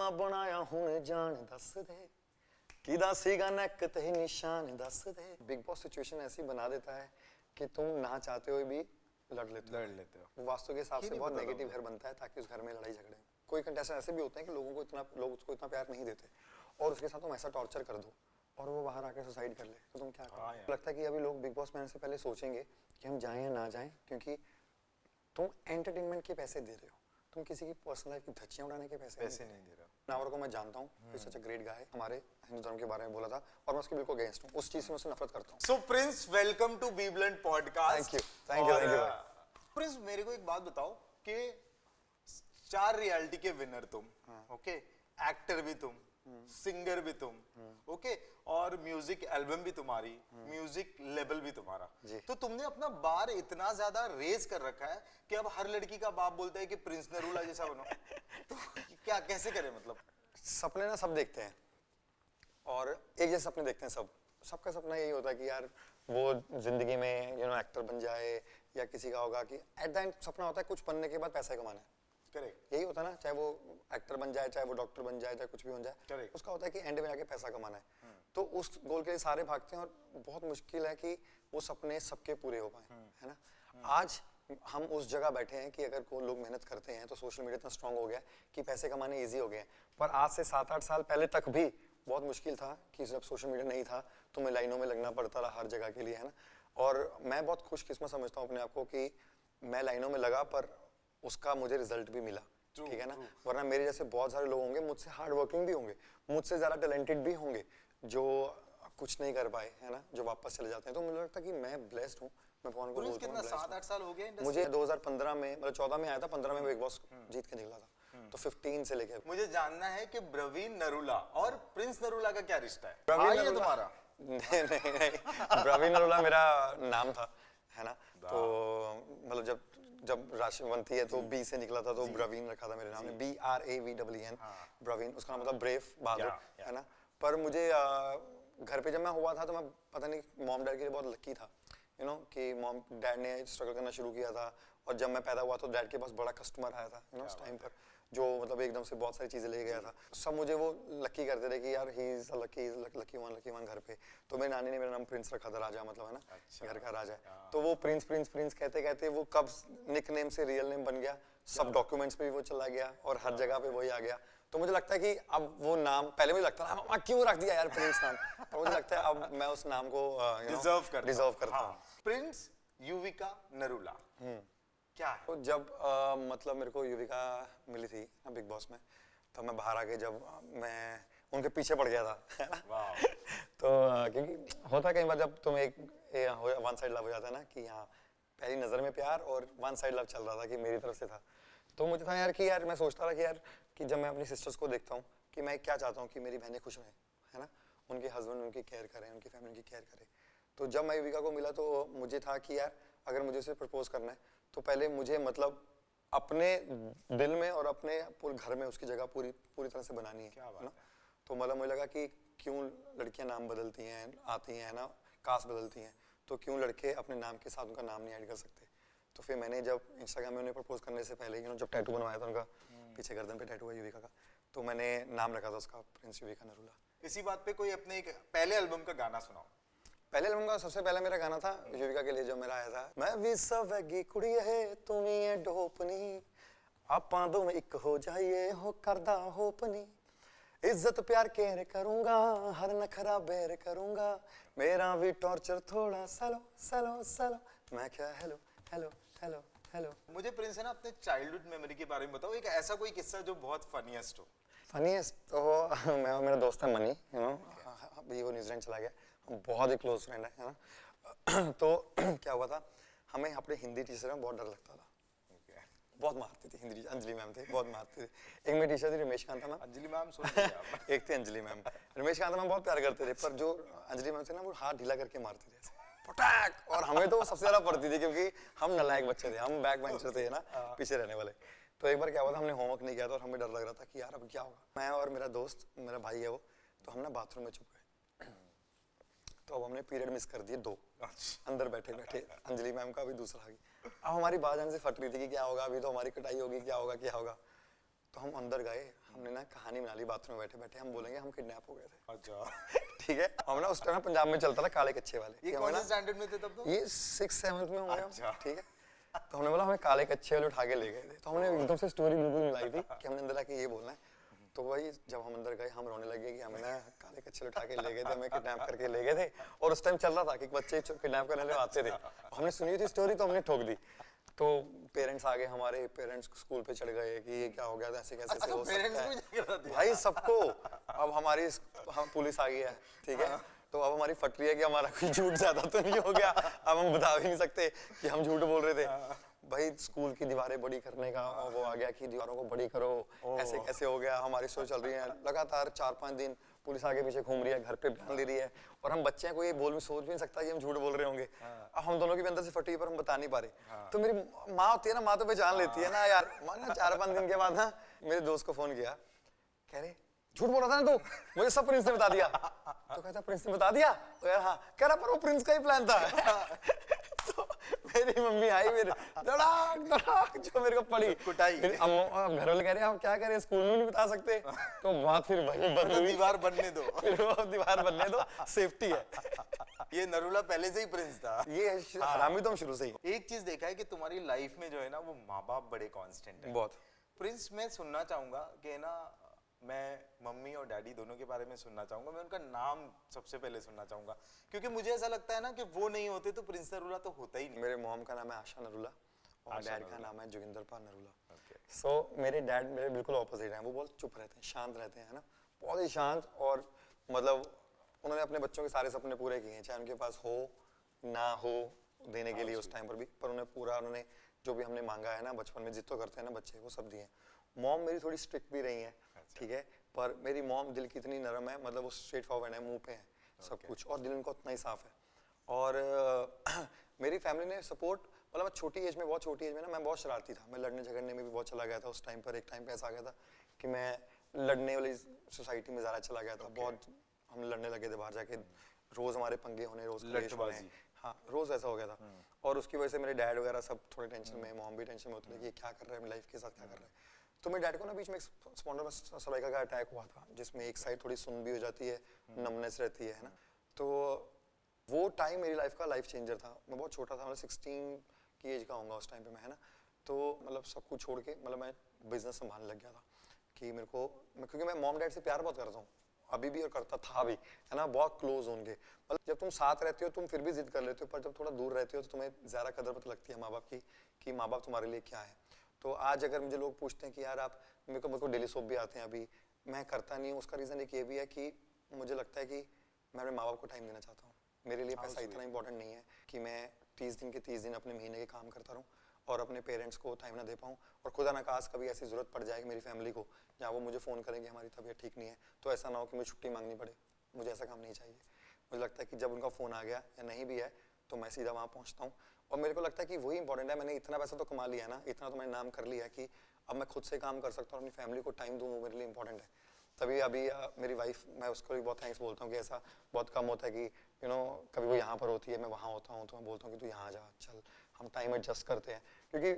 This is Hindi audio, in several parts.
ना बनाया हुण जान दस दे किदा सीगा नेक ते निशान दस दे। बिग बॉस सिचुएशन ऐसी बना देता है कि तुम ना चाहते हुए भी लड़ लेते हो। वास्तु के हिसाब से बहुत नेगेटिव घर बनता है ताकि उस घर में लड़ाई झगड़े। कोई कंटेस्टेंट ऐसे भी होते हैं कि लोग उसको इतना प्यार नहीं देते और उसके साथ तुम ऐसा टॉर्चर कर दो और वो बाहर आके सुसाइड कर ले तो तुम क्या करोगे? लगता है कि अभी लोग बिग बॉस में आने से पहले सोचेंगे कि हम जाएं या ना जाएं, क्योंकि तुम एंटरटेनमेंट के पैसे दे रहे हो, तुम किसी की पर्सनल लाइफ की धज्जियां उड़ाने के पैसे नहीं दे रहे हो। नावर को मैं जानता हूँ, is such a great guy, हमारे हिंदू धर्म के बारे में बोला था और मैं उसके बिल्कुल अगेंस्ट हूँ, उस चीज से मैं उससे नफरत करता हूँ। So Prince, welcome to Be Blunt podcast. Thank you. Prince, मेरे को एक बात बताओ कि 4 रियलिटी के विनर तुम, ओके, एक्टर भी तुम, सिंगर भी तुम, ओके, और म्यूजिक एल्बम भी तुम्हारी, म्यूजिक लेवल भी तुम्हारा, तो तुमने अपना बार इतना ज्यादा रेज कर रखा है कि अब हर लड़की का बाप बोलता है कि प्रिंस नरूला जैसा बनो। तो क्या कैसे करें? मतलब सपने ना सब देखते हैं और एक जैसे सपने देखते हैं सबका सपना यही होता है कि यार वो जिंदगी में एक्टर बन जाए या किसी का होगा कि एट द एंड सपना होता है कुछ बनने के बाद पैसा कमाना है। करेक्ट, यही होता है ना, चाहे वो एक्टर बन जाए, चाहे वो डॉक्टर बन जाए, चाहे कुछ भी बन जाए, Correct. उसका होता है कि एंड में जाके पैसा कमाना है। तो उस गोल के लिए सारे भागते हैं और बहुत मुश्किल है कि वो सपने सबके पूरे हो पाए, है ना। आज हम उस जगह बैठे हैं कि अगर कोई लोग मेहनत करते हैं तो सोशल मीडिया इतना स्ट्रांग हो गया कि पैसे कमाने ईजी हो गए हैं, पर आज से 7-8 साल पहले तक भी बहुत मुश्किल था कि जब सोशल मीडिया नहीं था तो मैं लाइनों में लगना पड़ता रहा हर जगह के लिए, है ना। और मैं बहुत खुशकिस्मत समझता हूँ अपने आप को कि मैं लाइनों में लगा पर उसका मुझे रिजल्ट भी मिला, ठीक है ना। वरना मेरे जैसे बहुत सारे लोग होंगे, मुझसे हार्ड वर्किंग भी होंगे, मुझसे ज्यादा टैलेंटेड भी होंगे, जो कुछ नहीं कर पाए, है ना, जो वापस चले जाते हैं। तो मुझे लगता है कि मैं ब्लेस्ड हूँ, मैं भगवान को बोलता हूँ। कितना 7-8 साल हो गए मुझे 2015 में, मतलब 14 में आया था, 15 में बिग बॉस जीत के निकला था, तो 15 से लेके मुझे जानना है कि प्रवीण नरूला और प्रिंस नरूला का क्या रिश्ता है? प्रवीण है तुम्हारा? नहीं, प्रवीण नरूला मेरा नाम था, है ना। तो मतलब जब राशि बनती है तो बी से निकला था तो प्रवीण रखा था मेरे नाम में, BRAVEN, प्रवीण। उसका नाम मतलब ब्रेव, बहादुर, है ना। पर मुझे घर पे जब मैं हुआ था तो मैं पता नहीं मॉम डैड के लिए बहुत लकी था, कि मॉम डैड ने स्ट्रगल करना शुरू किया था और जब मैं पैदा हुआ तो डैड के पास बड़ा कस्टमर आया था, उस टाइम पर, जो मतलब एकदम से बहुत सारी चीजें ले गया था। सब मुझे वो लकी करते थे कि यार ही इज लकी वन घर पे। तो मेरी नानी ने मेरा नाम प्रिंस रखा था, राजा मतलब, है ना, घर का राजा। तो वो प्रिंस प्रिंस प्रिंस कहते कहते वो कब निक नेम से रियल नेम बन गया, सब डॉक्यूमेंट्स पे भी वो चला गया और हर जगह पे वही आ गया। तो मुझे लगता है कि अब वो नाम, पहले मुझे लगता था क्यों रख दिया यार प्रिंस नाम, तो मुझे लगता है अब मैं उस नाम को डिजर्व करता हूँ। प्रिंस युविका नरूला क्या है? तो जब मतलब मेरे को युविका मिली थी ना बिग बॉस में, तब मैं बाहर आके जब मैं उनके पीछे पड़ गया था, है ना। तो क्योंकि होता कई बार जब तुम एक वन साइड लव हो जाता है ना, कि हाँ पहली नजर में प्यार और वन साइड लव चल रहा था कि मेरी तरफ से था। तो मुझे था यार कि यार मैं सोचता था कि यार कि जब मैं अपनी सिस्टर्स को देखता हूँ कि मैं क्या चाहता हूँ कि मेरी बहनें खुश रहें, है ना, उनके हस्बैंड उनकी केयर करें, उनकी फैमिली उनकी केयर करे। तो जब मैं युविका को मिला तो मुझे था कि यार अगर मुझे उसे प्रपोज करना है तो पहले मुझे मतलब अपने दिल में और अपने पूरे घर में उसकी जगह पूरी तरह से बनानी है ना। तो मतलब मुझे लगा कि क्यों लड़कियां नाम बदलती हैं, आती हैं ना, कास्ट बदलती हैं, तो क्यों लड़के अपने नाम के साथ उनका नाम नहीं ऐड कर सकते। तो फिर मैंने जब इंस्टाग्राम में उन्हें प्रपोज करने से पहले जब टैटू बनवाया था उनका, पीछे गर्दन पे टैटू है युविका का, तो मैंने नाम रखा था उसका प्रिंस युविका नरूला। इसी बात पे कोई अपने एक पहले एल्बम का गाना सुनाओ। पहले एल्बम का सबसे पहला मेरा गाना था युविका के लिए जो मेरा आया था, मैं भी सवैगी कुड़ी है तू भी है ढोपनी, आपां दोवें एक हो जाइए हो करदा होपनी, इज्जत प्यार केयर करूंगा हर नखरा बेर करूंगा, मेरा भी टॉर्चर थोड़ा सलो सलो सलो, मैं क्या हेलो हेलो हेलो हेलो। मुझे प्रिंस है ना अपने चाइल्डहुड मेमोरी के बारे में बताओ, एक ऐसा कोई किस्सा जो बहुत फनीएस्ट हो। फनीएस्ट तो मेरा दोस्त है मनी, अभी वो न्यूजीलैंड चला गया, हम बहुत ही क्लोज फ्रेंड है ना। तो क्या हुआ था, हमें अपने हिंदी टीचर में बहुत डर लगता था, बहुत मारती थी हिंदी, अंजलि मैम थे, बहुत मारती थी। एक मेरी टीचर थी रमेश कांता मैम, अंजलि मैम एक थी अंजलि मैम। रमेश कांता मैम बहुत प्यार करते थे, पर जो अंजलि मैम थे ना वो हाथ ढीला करके मारती थी पटाक, और हमें तो सबसे ज्यादा पड़ती थी क्योंकि हम नालायक बच्चे थे, हम बैक बेंचर थे ना, पीछे रहने वाले। तो एक बार क्या हुआ था, हमने होमवर्क नहीं किया था और हमें डर लग रहा था कि यार अब क्या होगा। मैं और मेरा दोस्त, मेरा भाई है वो, तो हम ना बाथरूम में छुप गए, तो अब हमने पीरियड मिस कर दिए 2 अंदर बैठे बैठे, अंजलि मैम का भी दूसरा आ गया। अब हमारी बात से फट रही थी कि क्या होगा, अभी तो हमारी कटाई होगी, क्या होगा क्या होगा। तो हम अंदर गए, हमने ना कहानी बना ली बाथरूम में बैठे बैठे, हम बोलेंगे हम किडनैप हो गए थे। अच्छा। ठीक है, हम ना उस टाइम पंजाब में चलता था काले कच्चे वाले। ये कि कौन हमें से ना- स्टैंडर्ड में थे तब तो? ये 6-7 में होंगे हम। अच्छा। ठीक है, तो हमने बोला हमें काले कच्चे वाले उठा के ले गए थे। तो हमने एकदम से स्टोरी बिल्कुल मिलाई थी कि हमने अंदर आके ये बोलना है। तो भाई जब हम अंदर गए हम रोने लगे कि हमें ना काले कच्चे उठा के ले गए थे, हमें किडनैप करके ले गए थे। और उस टाइम चल रहा था कि बच्चे किडनैप करने वाले आते थे। हमने सुनी थी स्टोरी तो हमने ठोक दी। तो पेरेंट्स आ गए, हमारे पेरेंट्स स्कूल पे चढ़ गए कि ये क्या हो गया था, ऐसे कैसे अच्छा, हो पेरेंट्स सकता को है जाके बता दिया। भाई सबको। अब हमारी हम पुलिस आ गई है, ठीक है, तो अब हमारी फट रही है कि हमारा कोई झूठ ज्यादा तो नहीं हो गया। अब हम बता भी नहीं सकते कि हम झूठ बोल रहे थे। भाई स्कूल की दीवारें बड़ी करने का और वो आ गया कि दीवारों को बड़ी करो, ऐसे कैसे हो गया। हमारी सोच चल रही है लगातार 4-5 दिन, पुलिस आगे पीछे घूम रही है, घर पे बयान दे रही है, और हम बच्चे हैं, कोई ये सोच भी नहीं सकता कि हम झूठ बोल रहे होंगे। अब हम दोनों की भी अंदर से फटी है पर हम बता नहीं पा रहे। तो मेरी माँ होती है ना, माँ तो पहचान लेती है ना यार। माँ ना 4-5 दिन के बाद ना मेरे दोस्त को फोन किया, कह रहे झूठ बोल रहा था ना तू, मुझे सब प्रिंस ने बता दिया। तो कहता प्रिंस ने बता दिया? तो यार हाँ, कह रहा पर वो प्रिंस का ही प्लान था। तो मेरी मम्मी आई, मेरे धड़ाक धड़ाक जो मेरे को पड़ी कुटाई। फिर घर वाले कह रहे हम क्या करें, स्कूल में नहीं बता सकते। तो बात फिर वही बंद हुई, दीवार बनने दो। फिर वो दीवार बनने दो, सेफ्टी है। ये नरूला पहले से ही प्रिंस था। ये हरामी तो हम शुरू से ही। एक चीज देखा है कि तुम्हारी लाइफ में जो है ना वो माँ बाप बड़े कांस्टेंट है। बहुत। प्रिंस, मैं सुनना चाहूंगा कि ना, मैं मम्मी और डैडी दोनों के बारे में सुनना चाहूंगा। मैं उनका नाम सबसे पहले सुनना चाहूंगा, क्योंकि मुझे ऐसा लगता है ना कि वो नहीं होते तो प्रिंस नरूला तो होता ही नहीं। मेरे मॉम का नाम है आशा नरूला और आशा डैड का नरूला। नाम है जोगिंदर पाल नरूला। Okay. सो मेरे डैड मेरे बिल्कुल ऑपोजिट हैं। वो बहुत चुप रहते हैं, शांत रहते हैं, है ना, बहुत ही शांत। और मतलब उन्होंने अपने बच्चों के सारे सपने पूरे किए हैं, चाहे उनके पास हो ना हो देने के लिए उस टाइम पर भी, पर उन्हें पूरा, उन्होंने जो भी हमने मांगा है ना बचपन में, जिद तो करते हैं ना बच्चे, वो सब दिए। मॉम मेरी थोड़ी स्ट्रिक्ट भी रही है, ठीक है, पर मेरी मॉम दिल की इतनी नरम है, मतलब वो स्ट्रेट फॉरवर्ड है, मुंह पे है सब कुछ, और दिल उनका उतना ही साफ है। और मेरी फैमिली ने सपोर्ट, मतलब मैं छोटी एज में, बहुत छोटी एज में ना मैं बहुत शरारती था, मैं लड़ने झगड़ने में भी बहुत चला गया था उस टाइम पर। एक टाइम पे ऐसा आ गया था कि मैं लड़ने वाली सोसाइटी में ज़्यादा चला गया था। बहुत हम लड़ने लगे थे बाहर जाके, रोज हमारे पंगे होने, रोज क्लेश होने, हाँ रोज ऐसा हो गया था। और उसकी वजह से मेरे डैड वगैरह सब थोड़े टेंशन में, मॉम भी टेंशन में होती थी कि क्या कर रहा है, लाइफ के साथ क्या कर रहा है। तो मेरे डैड को ना बीच में एक स्पॉन्डिलोसिस सर्वाइकल का अटैक हुआ था, जिसमें एक साइड थोड़ी सुन्न भी हो जाती है, नमनेस रहती है ना। तो वो टाइम मेरी लाइफ का लाइफ चेंजर था। मैं बहुत छोटा था, मतलब 16 की एज का होऊंगा उस टाइम पे मैं, है ना। तो मतलब सब कुछ छोड़ के मतलब मैं बिजनेस संभालने लग गया था कि मेरे को, क्योंकि मैं मॉम डैड से प्यार बहुत करता हूँ अभी भी और करता था भी, है ना, बहुत क्लोज होंगे। मतलब जब तुम साथ रहते हो तुम फिर भी जिद कर लेते हो, पर जब थोड़ा दूर रहते हो तो तुम्हें ज़्यादा कदर पता लगती है माँ बाप की, कि माँ बाप तुम्हारे लिए क्या है। तो आज अगर मुझे लोग पूछते हैं कि यार आप, मेरे को डेली सोप भी आते हैं अभी, मैं करता नहीं हूँ, उसका रीज़न एक ये भी है कि मुझे लगता है कि मैं अपने माँ बाप को टाइम देना चाहता हूँ। मेरे लिए पैसा इतना इंपॉर्टेंट नहीं है कि मैं 30 दिन के 30 दिन अपने महीने के काम करता रहूँ और अपने पेरेंट्स को टाइम ना दे पाऊँ। और खुदा ना खास कभी ऐसी ज़रूरत पड़ जाए मेरी फैमिली को, जहाँ वो मुझे फ़ोन करेंगे हमारी तबीयत ठीक नहीं है, तो ऐसा ना हो कि मुझे छुट्टी मांगनी पड़े। मुझे ऐसा काम नहीं चाहिए। मुझे लगता है कि जब उनका फ़ोन आ गया या नहीं भी है तो मैं सीधा वहाँ पहुँचता हूँ। और मेरे को लगता है कि वही इंपॉर्टेंट है। मैंने इतना पैसा तो कमा लिया है ना, इतना तो मैंने नाम कर लिया है कि अब मैं खुद से काम कर सकता हूँ, अपनी फैमिली को टाइम दूँ, वो मेरे लिए इंपॉर्टेंट है। तभी अभी मेरी वाइफ, मैं उसको भी बहुत थैंक्स बोलता हूँ कि ऐसा बहुत कम होता है कि कभी वो यहाँ पर होती है, मैं वहाँ होता हूँ, तो मैं बोलता हूँ कि तू यहाँ जा, चल हम टाइम एडजस्ट करते हैं। क्योंकि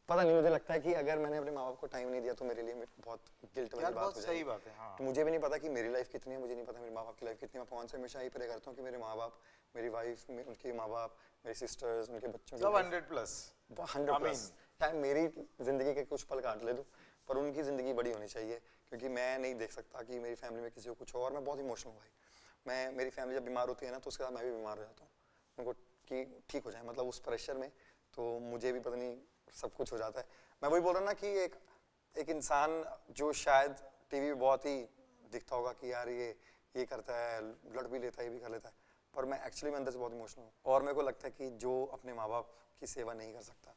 पता नहीं, मुझे लगता है कि अगर मैंने अपने माँ बाप को टाइम नहीं दिया तो मेरे लिए बहुत गिल्ट वाली बात हो जाएगी। सही बात है, हाँ। तो मुझे भी नहीं पता कि मेरी लाइफ कितनी है, मुझे नहीं पता मेरे माँ बाप की लाइफ कितनी है। मैं भगवान से हमेशा यही प्रे करता हूँ कि मेरे माँ बाप, मेरी वाइफ, उनके माँ बाप, मेरी सिस्टर्स, उनके बच्चों की 100+, चाहे मेरी जिंदगी के कुछ पल काट ले दूँ, पर उनकी ज़िंदगी बड़ी होनी चाहिए। क्योंकि मैं नहीं देख सकता कि मेरी फैमिली में किसी को कुछ हो। और मैं बहुत इमोशनल हूँ भाई। मेरी फैमिली जब बीमार होती है ना तो उसके साथ मैं भी बीमार हो जाता हूँ, उनको कि ठीक हो जाए, मतलब उस प्रेशर में तो मुझे भी पता नहीं सब कुछ हो जाता है। मैं वही बोल रहा ना कि एक इंसान जो शायद टीवी में बहुत ही दिखता होगा कि यार ये करता है, ब्लड भी लेता है, ये भी कर लेता है, पर मैं एक्चुअली मैं अंदर से बहुत इमोशनल हूँ। और मेरे को लगता है कि जो अपने माँ बाप की सेवा नहीं कर सकता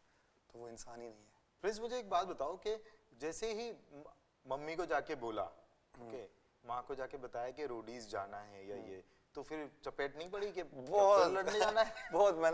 तो वो इंसान ही नहीं है। प्रिंस, मुझे एक बात बताओ कि जैसे ही मम्मी को जाके बोला, ओके, माँ को जाके बताया कि रोडीज जाना है या ये, तो फिर चपेट नहीं पड़ी कि बहुत लड़ने जाना है? बहुत मैं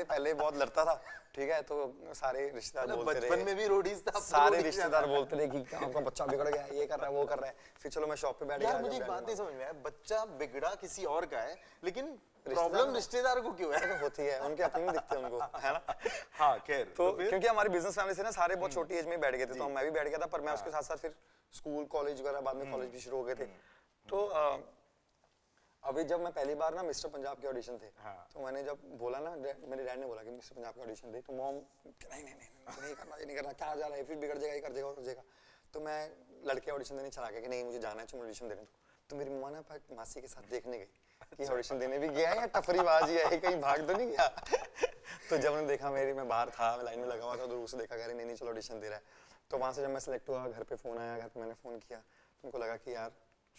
पहले बहुत लड़ता था, ठीक है, तो सारे रिश्तेदार बोलते रहे, बचपन में भी रोडीज था, सारे रिश्तेदार बोलते रहे कि आपका बच्चा बिगड़ गया, ये कर रहा है, वो कर रहा है। फिर चलो मैं शॉप पे बैठ गया। यार मुझे एक बात नहीं समझ में आया, बच्चा बिगड़ा किसी और का है, लेकिन प्रॉब्लम रिश्तेदार को क्यों है? होती है, उनके अपने नहीं दिखते उनको, है ना। हाँ खैर, तो क्योंकि हमारी बिजनेस फैमिली से ना सारे बहुत छोटी एज में बैठ गए थे, तो मैं भी बैठ गया था, पर मैं उसके साथ साथ फिर स्कूल कॉलेज वगैरह, बाद में कॉलेज भी शुरू हो गए थे। तो अभी जब मैं पहली बार ना मिस्टर पंजाब के ऑडिशन थे, तो मैंने जब बोला ना, मेरे डैड ने बोला कि मिस्टर पंजाब के ऑडिशन दे, तो मॉम नहीं करना, ये नहीं करना, क्या जा रहा है, फिर बिगड़ जाएगा, ये कर जाएगा, और हो जाएगा। तो मैं लड़के ऑडिशन देने चला गया कि नहीं मुझे जाना है, ऑडिशन देने। तो मेरी मम्मा ना मासी के साथ देखने गई कि ऑडिशन देने भी गया है या टफरीबाजी है, कहीं भाग तो नहीं गया। तो जब उन्होंने देखा मैं बाहर था, मैं लाइन में लगा हुआ था, दूर से देखा, कह रहे नहीं चलो ऑडिशन दे रहा है। तो वहाँ से जब मैं सिलेक्ट हुआ, घर पे फोन आया, घर पे मैंने फोन किया, तो उनको लगा कि यार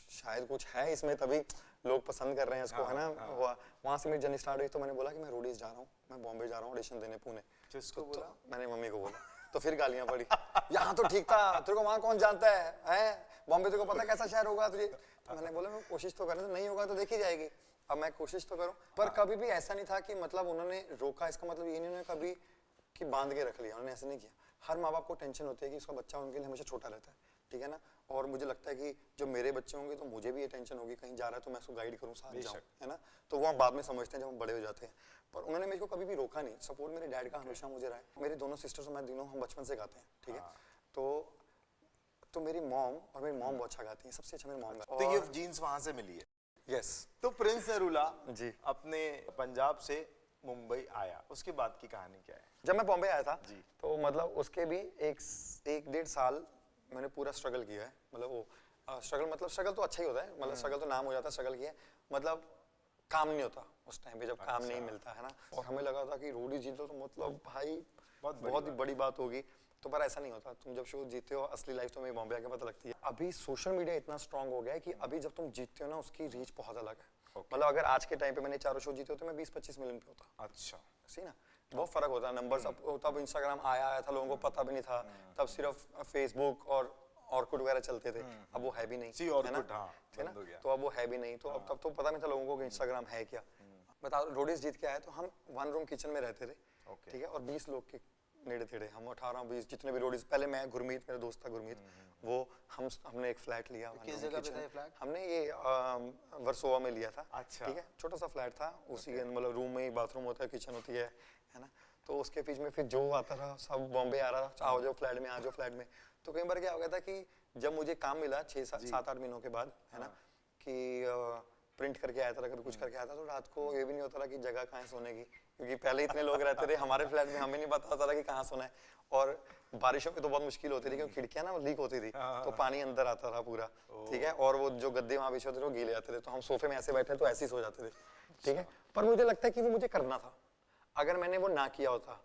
शायद कुछ है इसमें, तभी लोग पसंद कर रहे हैं इसको, है ना। हुआ वहाँ से मेरी जर्नी स्टार्ट हुई। तो मैंने बोला कि मैं रोडीज जा रहा हूँ, मैं बॉम्बे जा रहा हूँ ऑडिशन देने पुणे। किसको बोला? मैंने मम्मी को बोला, तो फिर गालियाँ पड़ी। यहाँ तो ठीक था, तेरे को वहाँ कौन जानता है, बॉम्बे तेरे को पता कैसा शहर होगा तुझे। तो मैंने बोला मैं कोशिश तो करने, नहीं होगा तो देखी जाएगी, अब मैं कोशिश तो करूँ। पर कभी भी ऐसा नहीं था कि मतलब उन्होंने रोका, इसका मतलब ये नहीं उन्होंने कभी कि बांध के रख लिया, उन्होंने ऐसा नहीं किया। हर माँ बाप को टेंशन होती है कि उसका बच्चा उनके लिए हमेशा छोटा रहता है, ठीक है ना। और मुझे लगता है कि जब मेरे बच्चे होंगे तो मुझे भी ये टेंशन होगी, कहीं जा रहा है तो मैं उसको गाइड करूँ, साथ जाऊँ, है ना। तो वो हम बाद में समझते हैं जब हम बड़े हो जाते हैं, पर उन्होंने मेरे को कभी भी रोका नहीं। सपोर्ट मेरे डैड का हमेशा मुझे रहा है। मेरे दोनों सिस्टर्स और मैं दोनों हम बचपन से गाते हैं, ठीक है। तो मेरी मॉम और मेरी मॉम बहुत अच्छा गाती है, सबसे अच्छा मेरी मॉम। तो ये जीन्स वहां से मिली है? यस। तो प्रिंस नरूला जी अपने पंजाब से मुंबई आया, उसके बाद की कहानी क्या है? जब मैं बॉम्बे आया था तो मतलब उसके भी एक डेढ़ साल मैंने पूरा स्ट्रगल किया है। मतलब वो स्ट्रगल तो अच्छा ही होता है, मतलब स्ट्रगल तो नाम हो जाता है, स्ट्रगल किया है। मतलब काम नहीं होता उस टाइम पे, जब काम नहीं मिलता है ना। और हमें लगा था कि रोडी जीतो तो मतलब भाई बहुत ही बड़ी बात होगी, तो पर ऐसा नहीं होता। तुम जब शो जीते हो, असली लाइफ तुम्हें बॉम्बे आके पता लगती है। अभी सोशल मीडिया इतना स्ट्रांग हो गया है कि अभी जब तुम जीतते हो ना, उसकी रीच बहुत अलग है। मतलब अगर आज के टाइम पे मैंने 4 शो जीते होते तो मैं 20-25 मिलियन पे होता। अच्छा, सही ना, बहुत फर्क होता है नंबर्स। अब तब इंस्टाग्राम आया था, लोगों को पता भी नहीं था, तब सिर्फ फेसबुक और ऑर्कुट वगैरह चलते थे। अब वो है भी नहीं, है ना, है ना। तो अब वो है भी नहीं, तो अब तब तो पता नहीं था लोगों को कि इंस्टाग्राम है क्या। बता, रोडीज जीत के आए तो हम 1 रूम किचन में रहते थे, ठीक है, और 20 लोग के नेड़े तेड़े हम 18-20 जितने भी रोडीज। पहले मैं, गुरमीत मेरा दोस्त था गुरमीत, वो हमने एक फ्लैट लिया। किस जगह पे था ये फ्लैट? हमने ये वर्सोवा में लिया था। अच्छा। ठीक है, छोटा सा फ्लैट था, उसी के मतलब रूम में ही बाथरूम होता है, किचन होती है ना। तो उसके बीच में फिर जो आता था सब बॉम्बे आ रहा था, आओ जाओ फ्लैट में, आ जाओ फ्लैट में। तो कई बार क्या हो गया था कि जब मुझे काम मिला 6-7-8 महीनों के बाद, है ना, कि प्रिंट करके आया था, कभी कुछ करके आया था, तो रात को ये भी नहीं होता था कि जगह कहाँ सोने की, क्योंकि पहले इतने लोग रहते थे हमारे फ्लैट में, हमें नहीं पता होता था कि कहाँ सोना है। और बारिशों में तो बहुत मुश्किल होती थी, क्योंकि खिड़कियां ना लीक होती थी, तो पानी अंदर आता था पूरा, ठीक है। और वो जो गद्दे वहाँ बिछे होते थे वो गीले जाते थे, तो हम सोफे में ऐसे बैठे तो ऐसे ही सो जाते थे, ठीक है। पर मुझे लगता है कि वो मुझे करना था। अगर मैंने वो ना किया होता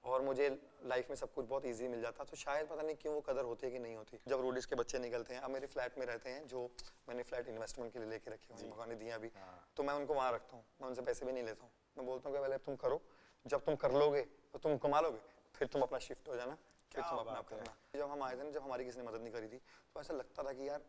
और मुझे लाइफ में सब कुछ बहुत इजी मिल जाता, तो शायद पता नहीं क्यों वो कदर होती है कि नहीं होती। जब रोडीज के बच्चे निकलते हैं, अब मेरे फ्लैट में रहते हैं, जो मैंने फ्लैट इन्वेस्टमेंट के लिए लेके रखे हुए हैं, भगवान ने दिया अभी, तो मैं उनको वहाँ रखता हूँ, मैं उनसे पैसे भी नहीं लेता हूँ। मैं बोलता हूँ कि पहले तुम करो, जब तुम कर लोगे तो तुम कमा लोगे, फिर तुम अपना शिफ्ट हो जाना, फिर तुम अपना करना। जब हम आए थे ना, जब हमारी किसी ने मदद नहीं करी थी, तो ऐसा लगता था कि यार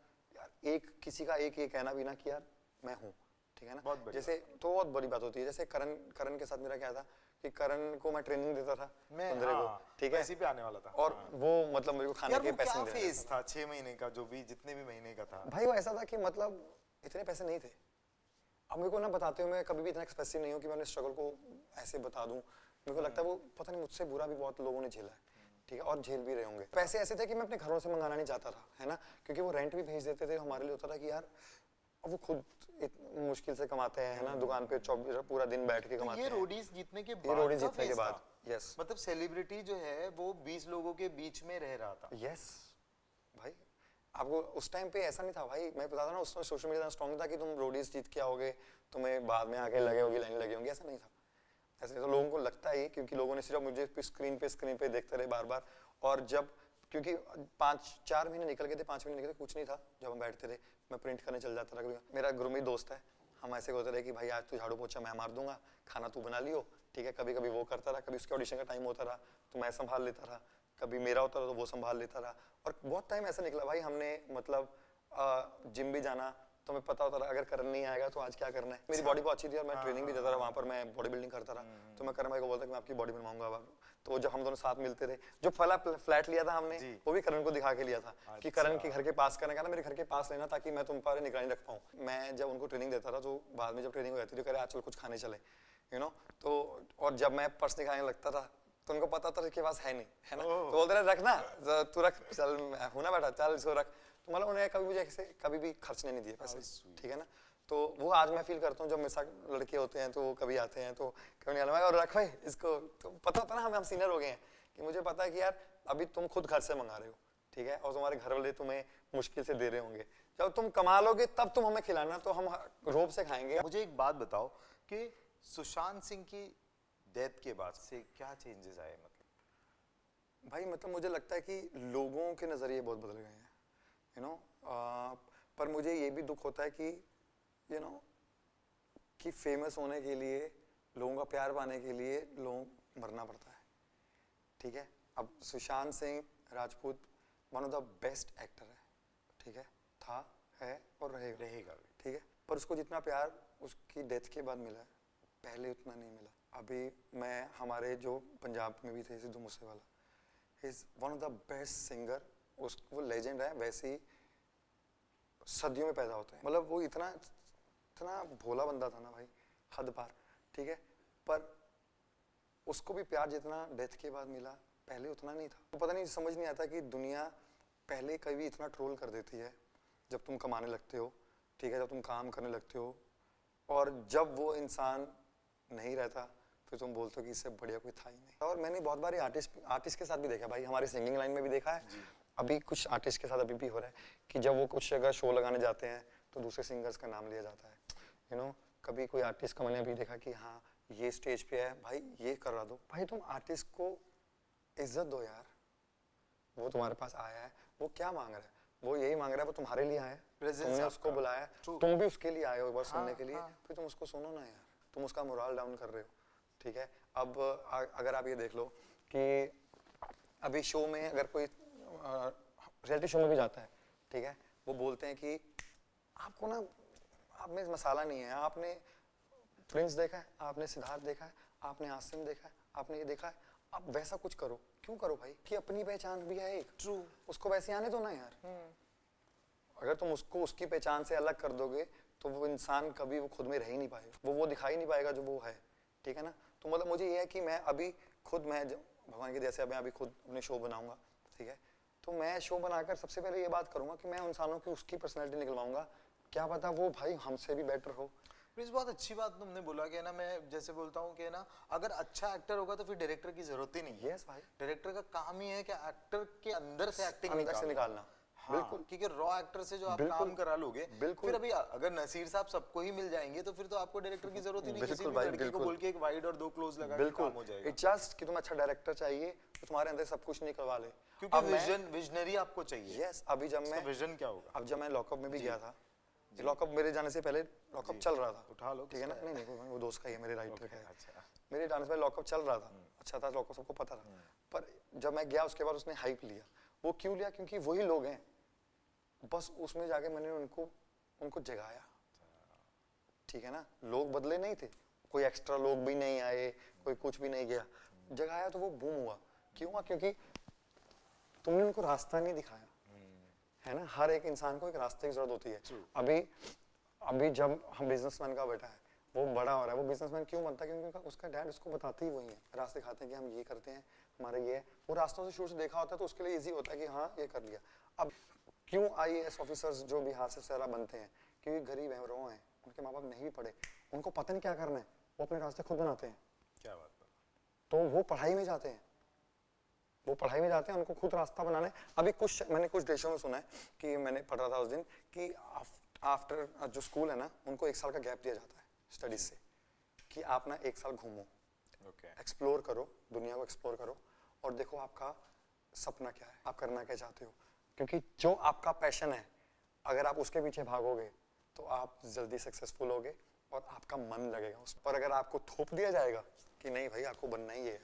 एक किसी का एक कहना भी ना कि यार मैं हूँ, ठीक है ना। जैसे तो बहुत बड़ी बात होती है। जैसे करण के साथ मेरा क्या था कि करण को मैं ट्रेनिंग देता था पंद्रह को, ठीक है, इसी पे आने वाला था, और वो मतलब मेरे को खाने के पैसे नहीं दे रहा था। फेस था 6 महीने का, जो भी जितने भी महीने का था भाई, वो ऐसा था कि मतलब इतने पैसे नहीं थे। अब मेरे को ना बताते हुए मैं कभी भी इतना एक्सप्रेसिव नहीं हूँ कि मैं अपने स्ट्रगल को ऐसे बता दूं। मेरे को लगता है वो पता नहीं मुझसे बुरा भी बहुत लोगों ने झेला है, ठीक है, और झेल भी रहे होंगे। पैसे ऐसे थे कि मैं अपने घरों से मंगाना नहीं चाहता था, है ना, क्योंकि वो रेंट भी भेज देते थे। हमारे लिए होता था कि यार वो खुद मुश्किल से कमाते हैं, है ना, दुकान पे पूरा दिन बैठ के कमाते हैं। ये रोडीज जीतने के बाद, ये रोडीज जीतने के बाद, यस, मतलब सेलिब्रिटी जो है वो 20 लोगों के बीच में रह रहा था। यस भाई, आपको उस टाइम पे ऐसा नहीं था भाई। मैं बता रहा हूँ, उस समय सोशल मीडिया स्ट्रॉन्ग था कि तुम रोडीज जीत के आओगे, तुम्हें बाद में आके लगे होगी, लाइन लगी होंगी, ऐसा नहीं था। ऐसे तो लोगों को लगता ही, क्योंकि लोगों ने सिर्फ मुझे स्क्रीन पे देखते रहे बार बार। और जब क्योंकि 5-4 महीने निकल गए थे, 5 महीने निकल गए, कुछ नहीं था। जब हम बैठते थे, मैं प्रिंट करने चल जाता था। मेरा गुरमीत दोस्त है, हम ऐसे होते रहे कि भाई आज तू झाड़ू पोछा मैं मार दूंगा, खाना तू बना लियो, ठीक है। कभी कभी वो करता रहा, कभी उसके ऑडिशन का टाइम होता रहा तो मैं संभाल लेता रहा, कभी मेरा होता रहा तो वो संभाल लेता रहा। और बहुत टाइम ऐसा निकला भाई, हमने मतलब जिम भी जाना, तुम्हें पता होता था अगर करण नहीं आएगा तो आज क्या करना है। मेरी बॉडी बहुत अच्छी थी और मैं ट्रेनिंग भी देता था वहाँ पर, मैं बॉडी बिल्डिंग करता रहा। तो मैं करण भाई को बोलता कि मैं आपकी बॉडी बनवाऊंगा अब। तो जब हम दोनों साथ मिलते थे, जो पहला फ्लैट लिया था हमने वो भी करण को दिखा के लिया था कि करण के घर के पास करने का ना, मेरे घर के पास लेना ताकि मैं तुम पर निगरानी रख पाऊँ। मैं जब उनको ट्रेनिंग देता था तो बाद में जब ट्रेनिंग हो जाती थी, कह रहे आज चल कुछ खाने चले, यू नो। तो और जब मैं पर्स निकालने लगता था तो उनको पता था इसके पास है नहीं, है ना, तो बोलते रहे रखना, तू रख, चल हूं ना बेटा, चल इसको रख। तो मतलब उन्हें कभी मुझे ऐसे कभी भी खर्चने नहीं दिए पैसे, ठीक है ना। तो वो आज मैं फील करता हूँ जब मेरे साथ लड़के होते हैं तो वो कभी आते हैं तो कभी नहीं और रख भाई इसको। तो पता होता ना हम सीनियर हो गए हैं कि मुझे पता है कि यार अभी तुम खुद घर से मंगा रहे हो, ठीक है, और तुम्हारे घर वाले तुम्हें मुश्किल से दे रहे होंगे, जब तुम कमा लोगे तब तुम हमें खिलाना, तो हम रोब से खाएंगे। मुझे एक बात बताओ कि सुशांत सिंह की डेथ के बाद से क्या चेंजेस आए, मतलब भाई मतलब मुझे लगता है कि लोगों के नज़रिए बहुत बदल गए हैं, यू नो। पर मुझे ये भी दुख होता है कि यू नो कि फेमस होने के लिए, लोगों का प्यार पाने के लिए लोग मरना पड़ता है, ठीक है। अब Sushant Singh Rajput one of the best actor है, ठीक है, था, है और रहेगा भी, ठीक है। पर उसको जितना प्यार उसकी डेथ के बाद मिला है पहले उतना नहीं मिला। अभी मैं हमारे जो पंजाब में भी थे Sidhu Moosewala, is one of the best singer, वो लेजेंड है, वैसे ही सदियों में पैदा होते हैं। मतलब वो इतना भोला बंदा था ना भाई, हद पार, ठीक है। पर उसको भी प्यार जितना डेथ के बाद मिला पहले उतना नहीं था। तो पता नहीं, समझ नहीं आता कि दुनिया पहले कभी इतना ट्रोल कर देती है जब तुम कमाने लगते हो, ठीक है, जब तुम काम करने लगते हो, और जब वो इंसान नहीं रहता फिर तुम बोलते हो कि इससे बढ़िया कोई था ही नहीं। और मैंने बहुत बार आर्टिस्ट के साथ भी देखा भाई, हमारी सिंगिंग लाइन में भी देखा है, अभी कुछ आर्टिस्ट के साथ अभी भी हो रहा है कि जब वो कुछ जगह शो लगाने जाते हैं तो दूसरे सिंगर्स का नाम लिया जाता है, यू नो। कभी कोई आर्टिस्ट का मैंने अभी देखा कि हाँ ये स्टेज पे है, भाई ये करा दो। भाई तुम आर्टिस्ट को इज्जत दो यार, वो तुम्हारे पास आया है, वो क्या मांग रहा है, वो यही मांग रहा है, वो तुम्हारे लिए आया है, तुमने उसको बुलाया, तुम भी उसके लिए आए हो एक बार सुनने के लिए, फिर तुम उसको सुनो ना यार, तुम उसका मोरल डाउन कर रहे हो, ठीक है। अब अगर आप ये देख लो कि अभी शो में अगर कोई रियलिटी शो में भी जाता है, ठीक है, वो बोलते हैं कि आपको ना, आप में मसाला नहीं है, आपने प्रिंस देखा है, आपने सिद्धार्थ देखा है, आपने आसिम देखा है, आपने ये देखा है, आप वैसा कुछ करो। क्यों करो भाई, कि अपनी पहचान भी है एक, ट्रू, उसको वैसे आने दो ना यार। अगर तुम उसको उसकी पहचान से अलग कर दोगे तो वो इंसान कभी वो खुद में रह ही नहीं पाएगा, वो दिखाई नहीं पाएगा जो वो है, ठीक है ना। तो मतलब मुझे ये है कि मैं अभी खुद, मैं भगवान के जैसे मैं अभी खुद अपने शो बनाऊंगा, ठीक है, तो मैं शो बनाकर सबसे पहले ये बात करूंगा कि मैं इंसानों की उसकी पर्सनैलिटी निकलवाऊंगा, क्या पता वो भाई हमसे भी बेटर हो। प्लीज, बहुत अच्छी बात तुमने बोला कि ना, मैं जैसे बोलता हूँ कि ना, अगर अच्छा एक्टर होगा तो फिर डायरेक्टर की जरूरत ही नहीं है। यस भाई, डायरेक्टर का काम ही है कि एक्टर के अंदर से एक्टिंग निकालना। हाँ, बिल्कुल, क्योंकि रॉ एक्टर से जो आप काम करा लोगे, फिर अभी अगर नसीर साहब सबको ही मिल जाएंगे तो फिर तो आपको डायरेक्टर की जरूरत ही नहीं, किसी भी लड़की को बोल के एक वाइड और 2 क्लोज लगा के काम हो जाएगा। इट्स जस्ट कि तुम अच्छा डायरेक्टर चाहिए तो तुम्हारे अंदर सब कुछ निकलवा ले, क्योंकि विजनरी आपको चाहिए। यस, अभी जब मैं विजन क्या होगा, अब जब मैं लॉकअप में भी गया था, लॉकअप मेरे जाने से पहले लॉकअप चल रहा था, उठा लो, ठीक है ना, नहीं वो दोस्त का ही है, मेरे राइटर का है, अच्छा, मेरे जाने से पहले लॉकअप चल रहा था, अच्छा था, लॉकअप सबको पता था। पर जब मैं गया उसके बाद उसने हाइप लिया, वो क्यों लिया, क्योंकि वही लोग हैं, बस उसमें जाके मैंने उनको जगाया, ठीक है ना। लोग बदले नहीं थे, कोई एक्स्ट्रा लोग भी नहीं आए, कोई कुछ भी नहीं गया, जगाया तो वो बूम हुआ। क्यों हुआ, क्योंकि तुमने उनको रास्ता नहीं दिखाया, है ना। हर एक इंसान को एक रास्ते की जरूरत होती है। अभी जब हम बिजनेसमैन का बेटा है, वो बड़ा हो रहा है, वो बिजनेसमैन क्यों बनता है, क्योंकि उसका डैड उसको बताते ही वही है, रास्ते दिखाते हैं कि हम ये करते हैं, हमारा ये है, वो रास्तों से शुरू से देखा होता है तो उसके लिए इजी होता है कि हाँ ये कर लिया। अब क्यों IAS ऑफिसर्स जो बिहार से सारा बनते हैं, क्योंकि गरीब हैं, रो हैं, उनके माँ बाप नहीं भी पढ़े, उनको पता नहीं क्या करना है, वो अपने रास्ते खुद बनाते हैं। क्या बात है। तो वो पढ़ाई में जाते हैं, उनको खुद रास्ता बनाना है। अभी मैंने कुछ देशों में सुना है कि मैंने पढ़ रहा था उस दिन कि आफ्टर जो स्कूल है ना, उनको 1 साल का गैप दिया जाता है स्टडीज से, कि आप ना 1 साल घूमो, एक्सप्लोर करो, दुनिया को एक्सप्लोर करो और देखो आपका सपना क्या है, आप करना क्या चाहते हो, क्योंकि जो आपका पैशन है अगर आप उसके पीछे भागोगे तो आप जल्दी सक्सेसफुल होगे और आपका मन लगेगा उस पर। अगर आपको थोप दिया जाएगा कि नहीं भाई आपको बनना ही है,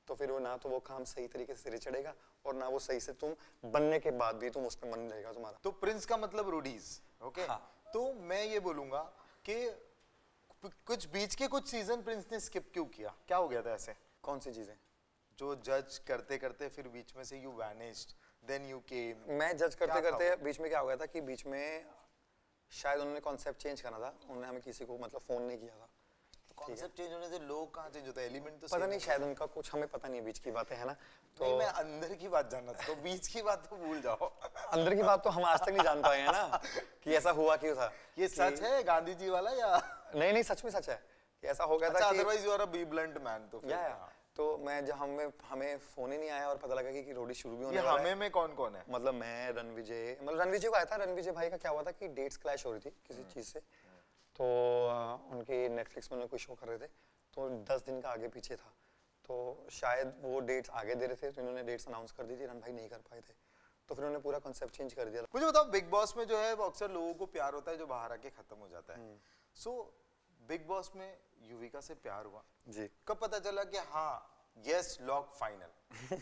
तो फिर वो ना तो वो काम सही तरीके से चढ़ेगा और ना वो सही से तुम बनने के बाद भी तुम उस पर मन लगेगा तुम्हारा। तो प्रिंस का मतलब रूडीज, ओके। हाँ, तो मैं ये बोलूंगा कि कुछ बीच के कुछ सीजन प्रिंस ने स्किप क्यों किया, क्या हो गया था ऐसे? कौन सी चीजें? जो जज करते करते फिर बीच में से you vanished, then you came. मैं जज करते करते बीच में क्या हो गया था कि बीच में शायद उन्होंने कॉन्सेप्ट चेंज करना था, उन्होंने हमें किसी को मतलब फोन नहीं किया था। कॉन्सेप्ट चेंज होने से लोग कहाँ चेंज होता है, एलिमेंट तो पता नहीं, शायद उनका कुछ, हमें पता नहीं है बीच की बातें, है ना? तो नहीं, मैं अंदर की बात जानना था, तो बीच की बात तो भूल जाओ। अंदर की बात तो हम आज तक नहीं जान पाए हैं ना कि ऐसा हुआ क्यों था। ये सच है गांधी जी वाला या? नहीं नहीं, सच में सच है कि ऐसा हो गया था कि otherwise you are a b blunt man. तो फिर तो मैं जब हमें फोन ही नहीं आया और पता लगा कि रोडी शुरू भी होने ये वाला है। हमें में कौन कौन है? मतलब मैं, रणविजय, मतलब रणविजय को आया था। रणविजय भाई का क्या हुआ था कि डेट्स क्लैश हो रही थी किसी चीज से, तो उनके नेटफ्लिक्स में उन्होंने कोई शो कर रहे थे, तो 10 दिन का आगे पीछे था, तो शायद वो डेट्स आगे दे रहे थे, तो इन्होंने डेट्स अनाउंस कर दी थी, रण भाई नहीं कर पाए थे, तो फिर उन्होंने पूरा कॉन्सेप्ट चेंज कर दिया। मुझे बताओ, बिग बॉस में जो है वो अक्सर लोगों को प्यार होता है जो बाहर आके खत्म हो जाता है। सो बिग बॉस में युविका से प्यार हुआ जी। कब पता चला कि हाँ yes lock final?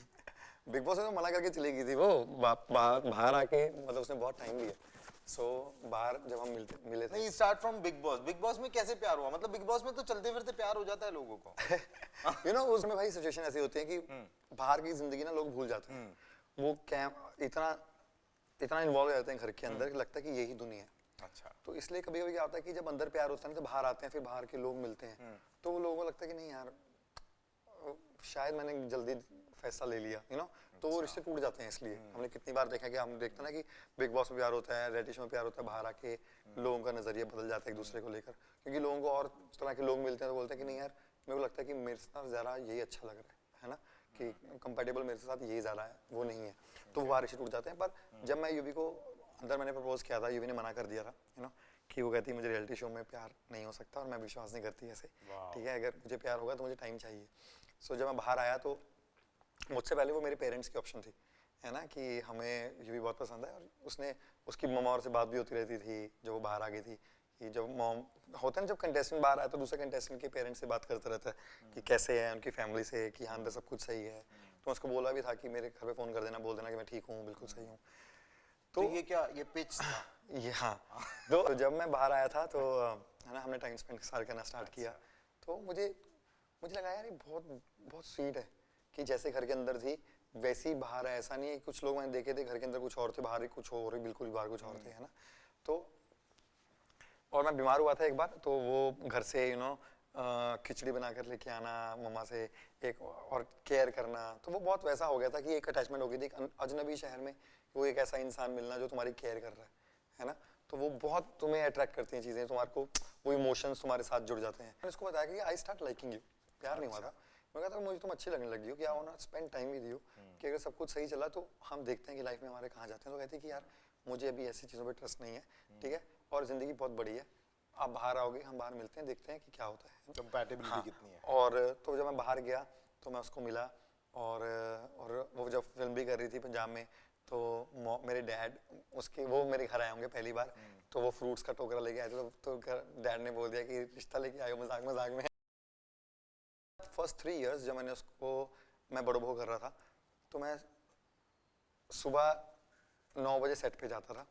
Big boss में तो मना करके चली गई थी वो, बाहर आके, मतलब उसने बहुत टाइम लिया। सो बाहर जब हम मिले थे, नहीं, start from big boss. Big boss में कैसे प्यार हुआ? मतलब बिग बॉस में तो चलते फिरते प्यार हो जाता है लोगों को। यू नो उसमें भाई सिचुएशन ऐसी होती है कि बाहर की जिंदगी ना लोग भूल जाते हैं, वो इतना इतना इन्वॉल्व हो जाते हैं घर के अंदर कि लगता है कि यही दुनिया है। अच्छा। तो इसलिए कभी कभी क्या होता है कि जब अंदर प्यार होता है तो बाहर आते हैं, फिर बाहर के लोग मिलते हैं, तो वो लोगों को लगता है कि नहीं यार, शायद मैंने जल्दी फैसला ले लिया, यू नो, तो वो रिश्ते टूट जाते हैं। इसलिए हमने कितनी बार देखा कि हम देखते हैं ना कि बिग बॉस में प्यार होता है, रियलिटी शो में प्यार होता है, बाहर आके लोगों का नजरिया बदल जाता है एक दूसरे को लेकर, क्योंकि लोगों को और तरह के लोग मिलते हैं तो बोलते हैं कि नहीं यार, मेरे को लगता है कि मेरे साथ ज़्यादा यही अच्छा लग रहा है ना, कि कंपेटेबल मेरे साथ यही ज़्यादा है, वो नहीं है, तो वो रिश्ते टूट जाते हैं। पर जब मैं यूवी को अंदर मैंने प्रपोज किया था, यूवी ने मना कर दिया था, यू नो, कि वो कहती है मुझे रियलिटी शो में प्यार नहीं हो सकता और मैं विश्वास नहीं करती ऐसे, ठीक है, अगर मुझे प्यार होगा तो मुझे टाइम चाहिए। सो जब मैं बाहर आया तो मुझसे पहले वो मेरे पेरेंट्स की ऑप्शन थी, है ना, कि हमें ये भी बहुत पसंद है, और उसने उसकी ममा और से बात भी होती रहती थी जब वो बाहर आ गई थी, कि जब मॉम होता है ना, जब कंटेस्टेंट बाहर आया तो दूसरे कंटेस्टेंट के पेरेंट्स से बात करता रहता है कि कैसे है उनकी फैमिली से, कि हाँ अंदर सब कुछ सही है, तो उसको बोला भी था कि मेरे घर पे फ़ोन कर देना, बोल देना कि मैं ठीक हूँ, बिल्कुल सही हूँ। तो ये क्या, ये पिच था? ये हाँ, तो जब मैं बाहर आया था तो है ना, हमने टाइम स्पेंड सारे करना स्टार्ट किया, तो मुझे लगा यार ये बहुत स्वीट है कि जैसे घर के अंदर थी वैसे ही बाहर है, ऐसा नहीं है। कुछ लोग मैंने देखे थे घर के अंदर कुछ और थे, बाहर ही कुछ और, बिल्कुल बाहर कुछ और थे, है ना। तो और मैं बीमार हुआ था एक बार, तो वो घर से यू नो खिचड़ी बना कर लेके आना मम्मा से, एक और केयर करना, तो वो बहुत वैसा हो गया था कि एक अटैचमेंट हो गई थी एक अजनबी शहर में, वो एक ऐसा इंसान मिलना जो तुम्हारी केयर कर रहा है ना, तो वो बहुत तुम्हें अट्रैक्ट करती हैं चीज़ें, तुम्हारे को वो इमोशंस तुम्हारे साथ जुड़ जाते हैं। मैंने उसको बताया कि आई स्टार्ट लाइकिंग यू, प्यार नहीं हुआ था, मैं कहता मुझे तुम अच्छी लगने लगी हो, कि I want to spend time with you, कि अगर सब कुछ सही चला तो हम देखते हैं कि लाइफ में हमारे कहाँ जाते हैं। तो कहती है कि यार मुझे अभी ऐसी चीज़ों पे ट्रस्ट नहीं है, ठीक है, और ज़िंदगी बहुत बड़ी है, आप बाहर आओगे, हम बाहर मिलते हैं, देखते हैं कि क्या होता है, कंपैटिबिलिटी कितनी है। और तो जब मैं बाहर गया तो मैं उसको मिला, और वो जब फिल्म भी कर रही थी पंजाब में, तो मेरे डैड उसके वो मेरे घर आए होंगे पहली बार, तो वो फ्रूट्स का टोकरा लेके आए थे, तो डैड ने बोल दिया कि रिश्ता लेके आए हो मजाक मजाक में। फर्स्ट 3 इयर्स जब मैंने उसको, मैं बड़ो बहो कर रहा था, तो मैं सुबह 9 बजे सेट पे जाता था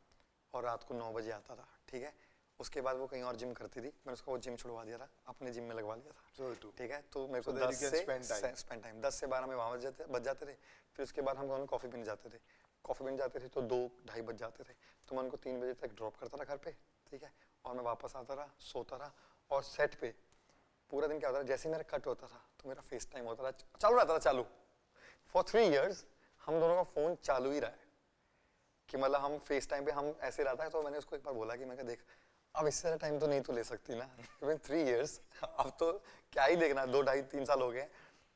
और रात को 9 बजे आता था, ठीक है। उसके बाद वो कहीं और जिम करती थी, मैंने उसको वो जिम छुड़वा दिया था, अपने जिम में लगवा लिया था, ठीक है। तो मेरे को 10 से स्पेंड टाइम 10 से 12 में वहाँ बज जाते थे। फिर उसके बाद हम दोनों कॉफ़ी पीने जाते थे, तो 2-2:30 बज जाते थे, तो मैं उनको 3 बजे तक ड्रॉप करता था घर पे, ठीक है, और मैं वापस आता रहा, सोता रहा, और सेट पे पूरा दिन क्या होता था, जैसे ही मेरा कट होता था तो मेरा फेस टाइम होता था, चालू रहता था, चालू फॉर 3 इयर्स हम दोनों का फ़ोन चालू ही रहा है, कि मतलब हम फेस टाइम पे हम ऐसे रहता है। तो मैंने उसको एक बार बोला कि मैं देख अब इससे ज़्यादा टाइम तो नहीं तू ले सकती ना, 3 इयर्स, अब तो क्या ही देखना, 2-2.5-3 साल हो गए,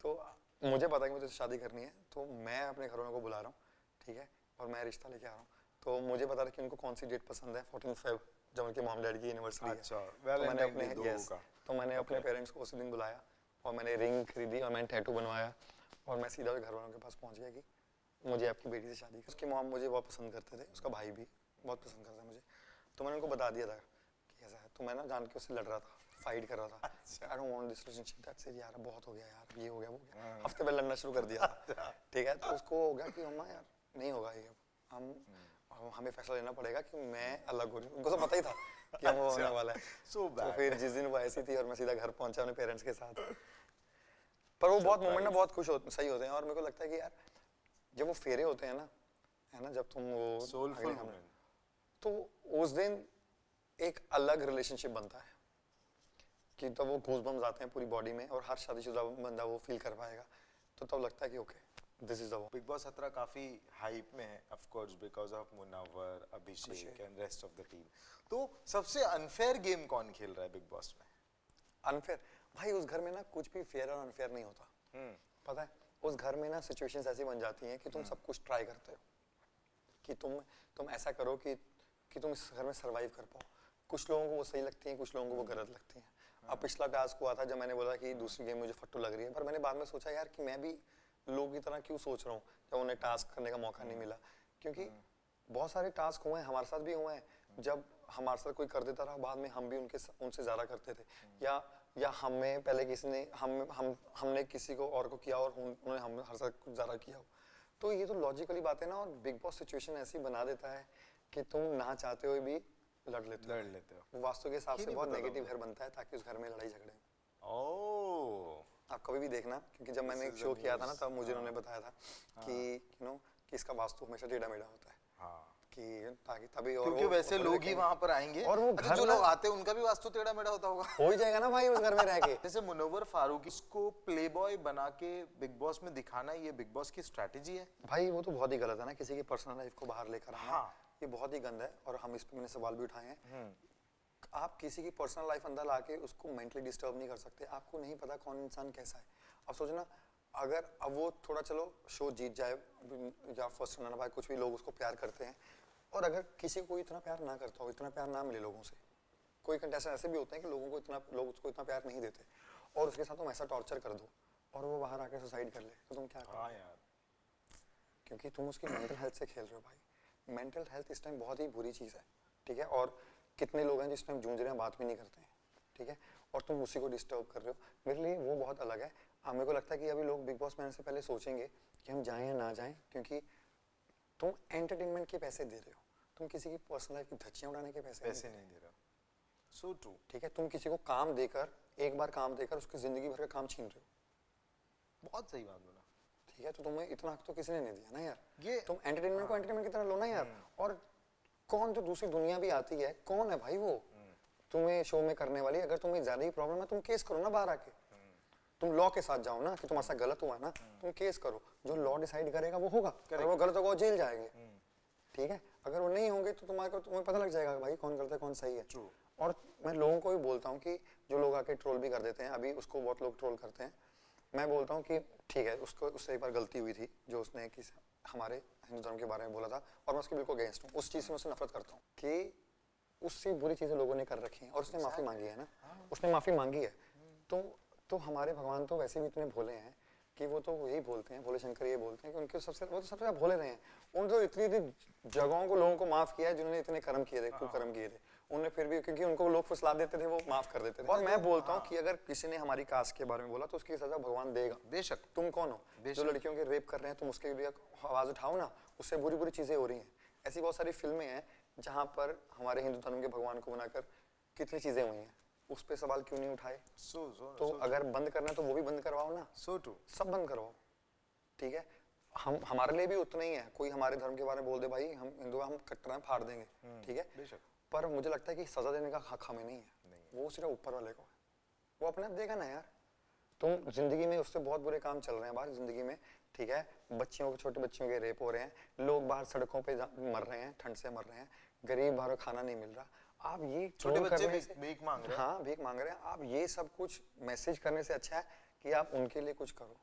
तो मुझे पता है कि मुझे शादी करनी है, तो मैं अपने घर वालों को बुला रहा हूँ, ठीक है, और मैं रिश्ता लेके आ रहा हूँ। तो मुझे पता था कि उनको कौन सी डेट पसंद है, 14 फेब जब उनके मॉम डैड की एनिवर्सरी है, तो मैंने अपने पेरेंट्स को उसी दिन बुलाया, और मैंने रिंग खरीदी, और मैंने टैटू बनवाया, और मैं सीधा घर वालों के पास पहुँच गया कि मुझे आपकी बेटी से शादी। उसके मॉम मुझे बहुत पसंद करते थे, उसका भाई भी बहुत पसंद करता है मुझे, तो मैंने उनको बता दिया था कि ऐसा है। तो मैं ना जान के उससे लड़ रहा था, फाइट कर रहा था, I don't want this relationship, that's it यार, बहुत हो गया यार, ये हो गया वो हो गया, हफ्ते में लड़ना शुरू कर दिया, ठीक है। तो उसको हो गया कि मम्मा यार नहीं होगा ये अब हम, हमें फैसला लेना पड़ेगा कि मैं अलग हो रही हूँ। उनको तो पता ही था कि हम वो होने वाला है। So तो bad. फिर जिस दिन वो ऐसी थी और मैं सीधा घर पहुंचा अपने पेरेंट्स के साथ, पर वो बहुत मोमेंट ना बहुत सही होते हैं। और मेरे को लगता है कि यार जब वो फेरे होते हैं ना, है ना, जब तुम वो Soulful अगले moment. तो उस दिन एक अलग रिलेशनशिप बनता है कि तब वो गूज़बम्स आते हैं पूरी बॉडी में, और हर शादीशुदा बंदा वो फील कर पाएगा। तो तब लगता है कि okay, this is the one. Bigg Boss 17 काफी हाइप में है of course because of Munawar, Abhishek and rest of the team. तो सबसे अनफेयर गेम कौन खेल रहा है बिग बॉस में? अनफेयर भाई, उस घर में ना कुछ भी फेयर और अनफेयर नहीं होता। पता है, उस घर में ना सिचुएशंस ऐसी बन जाती हैं कि तुम सब कुछ ट्राई करते हो कि तुम ऐसा करो कि तुम इस घर में सरवाइव कर पाओ। कुछ लोगों को वो सही लगती हैं, कुछ लोगों को वो गलत लगती हैं। अब पिछला टास्क हुआ था जब मैंने बोला कि दूसरी गेम मुझे फट्टू लग रही है, पर मैंने बाद में सोचा यार कि मैं भी लोगों की तरह क्यों सोच रहा हूँ जब उन्हें टास्क करने का मौका नहीं मिला। क्योंकि बहुत सारे टास्क हुए हैं, हमारे साथ भी हुए हैं, जब हमारे साथ कोई कर देता रहा, बाद में हम भी उनसे ज़्यादा करते थे, या हमें पहले किसी ने हमने किसी को और को किया और उन्होंने हमारे साथ कुछ ज़्यादा किया हो। तो ये तो लॉजिकली बात है ना, और बिग बॉस सिचुएशन ऐसी बना देता है कि तुम ना चाहते हुए भी लड़ लेते हो। वो वास्तु के हिसाब से बहुत नेगेटिव घर बनता है ताकि उस घर में लड़ाई झगड़े हो। ओह, आप कभी भी देखना, क्योंकि जब मैंने एक शो किया था ना तब मुझे उन्होंने बताया था कि कि इसका वास्तु हमेशा टेढ़ा मेढ़ा होता है। कि ताकि तभी, और क्योंकि वैसे लोग ही वहां पर आएंगे और वो अच्छा, जो लोग आते हैं उनका भी वास्तु टेढ़ा मेढ़ा होता होगा। हो ही जाएगा ना भाई उस घर में रह के। जैसे मुनव्वर फारूकी को प्लेबॉय बना के बिग बॉस में दिखाना, ये बिग बॉस की स्ट्रेटेजी है भाई। वो तो बहुत ही गलत है ना, किसी की पर्सनल लाइफ को बाहर लेकर आना। हाँ। ये बहुत ही गंदा है, और हम इस पे मैंने सवाल भी उठाए हैं। आप किसी की पर्सनल लाइफ अंदर लाके उसको मेंटली डिस्टर्ब नहीं कर सकते। आपको नहीं पता कौन इंसान कैसा है। अब सोचना, अगर अब वो थोड़ा चलो शो जीत जाए या फर्स्ट रनर भाई, कुछ भी लोग उसको प्यार करते हैं, और अगर किसी को इतना प्यार ना करता हो, इतना प्यार ना मिले लोगों से, कोई कंटेस्टेंट ऐसे भी होते हैं कि लोग उसको इतना प्यार नहीं देते, और उसके साथ तुम ऐसा टॉर्चर कर दो और वो बाहर आके सुसाइड कर ले, तो तुम क्या करो? हाँ यार, क्योंकि तुम उसकी मेंटल हेल्थ से खेल रहे हो भाई। मेंटल हेल्थ इस टाइम बहुत ही बुरी चीज़ है, ठीक है। और कितने लोग हैं जिस टाइम जूझ रहे हैं, बात भी नहीं करते हैं, ठीक है, और तुम उसी को डिस्टर्ब कर रहे हो। मेरे लिए वो बहुत अलग है। मेरे को लगता है कि अभी लोग बिग बॉस में आने से पहले सोचेंगे कि हम जाएं या ना जाएं, क्योंकि तुम एंटरटेनमेंट के पैसे दे रहे हो, तुम किसी की पर्सनल लाइफ की धज्जियां उड़ाने के पैसे नहीं दे रहा। So true. ठीक है, तुम किसी को काम देकर, एक बार काम देकर उसकी जिंदगी भर का काम छीन रहे हो। बहुत सही बात बोला। ठीक है, तो तुम्हें इतना हक तो किसी ने नहीं दिया ना यार। ये तुम एंटरटेनमेंट को एंटरटेनमेंट की तरह लो ना यार। और कौन, जो दूसरी दुनिया भी आती है, कौन है भाई वो तुम्हें शो में करने वाली? अगर तुम्हें ज्यादा ही प्रॉब्लम है, तुम केस करो ना बाहर आके। तुम लॉ के साथ जाओ ना कि तुम्हारे साथ गलत हुआ है ना, तुम केस करो। जो लॉ डिसाइड करेगा वो होगा, अगर वो गलत होगा वो जेल जाएंगे, ठीक है। अगर वो नहीं होंगे तो तुम्हें पता लग जाएगा भाई कौन गलत है कौन सही है। और मैं लोगों को भी बोलता हूँ कि जो लोग आके ट्रोल भी कर देते हैं, अभी उसको बहुत लोग ट्रोल करते हैं, मैं बोलता हूँ कि ठीक है, उससे एक बार गलती हुई थी जो उसने हमारे हिंदू धर्म के बारे में बोला था, और मैं उसके बिल्कुल अगेंस्ट हूँ। उस चीज़ से मैं उससे नफरत करता हूँ कि उससे बुरी चीज़ें लोगों ने कर रखी हैं, और उसने माफ़ी मांगी है ना, उसने माफ़ी मांगी है। तो हमारे भगवान तो वैसे भी इतने भोले हैं कि वो तो यही बोलते हैं, भोले शंकर ये बोलते हैं कि वो तो सबसे ज़्यादा भोले रहे हैं। उनको इतनी जगहों को लोगों को माफ़ किया है जिन्होंने इतने कर्म किए थे, खूब कर्म किए थे, उन्हें फिर भी, क्योंकि उनको लोग फुसला देते थे, वो माफ़ कर देते थे। और मैं बोलता हूँ कि अगर किसी ने हमारी कास्ट के बारे में बोला तो उसकी सजा भगवान देगा, बेशक। तुम कौन हो जो लड़कियों के रेप कर रहे हैं? तुम उसके भी आवाज़ उठाओ ना, उससे बुरी बुरी चीज़ें हो रही हैं। ऐसी बहुत सारी फिल्में हैं जहाँ पर हमारे हिंदू धर्म के भगवान को बनाकर कितनी चीज़ें हुई हैं, उस पर सवाल क्यों नहीं उठाए? तो अगर बंद करना है तो वो भी बंद करवाओ ना। सब बंद करवाओ, ठीक है। हमारे लिए भी उतना ही है, कोई हमारे धर्म के बारे में बोल दे भाई हम हिंदू हम कट्टर हैं, फाड़ देंगे, ठीक है। पर मुझे लगता है कि सजा देने का हक हमें नहीं है, वो सिर्फ ऊपर वाले को है। वो अपने आप देगा ना यार। तुम जिंदगी में उससे बहुत बुरे काम चल रहे हैं बाहर जिंदगी में, ठीक है। बच्चियों को, छोटे बच्चियों के रेप हो रहे हैं, लोग बाहर सड़कों पे मर रहे हैं, ठंड से मर रहे हैं, गरीब बाहर खाना नहीं मिल रहा। आप ये छोटे बच्चे भीख मांग रहे हैं। हाँ, भीख मांग रहे हैं। आप ये सब कुछ मैसेज करने से अच्छा है कि आप उनके लिए कुछ करो।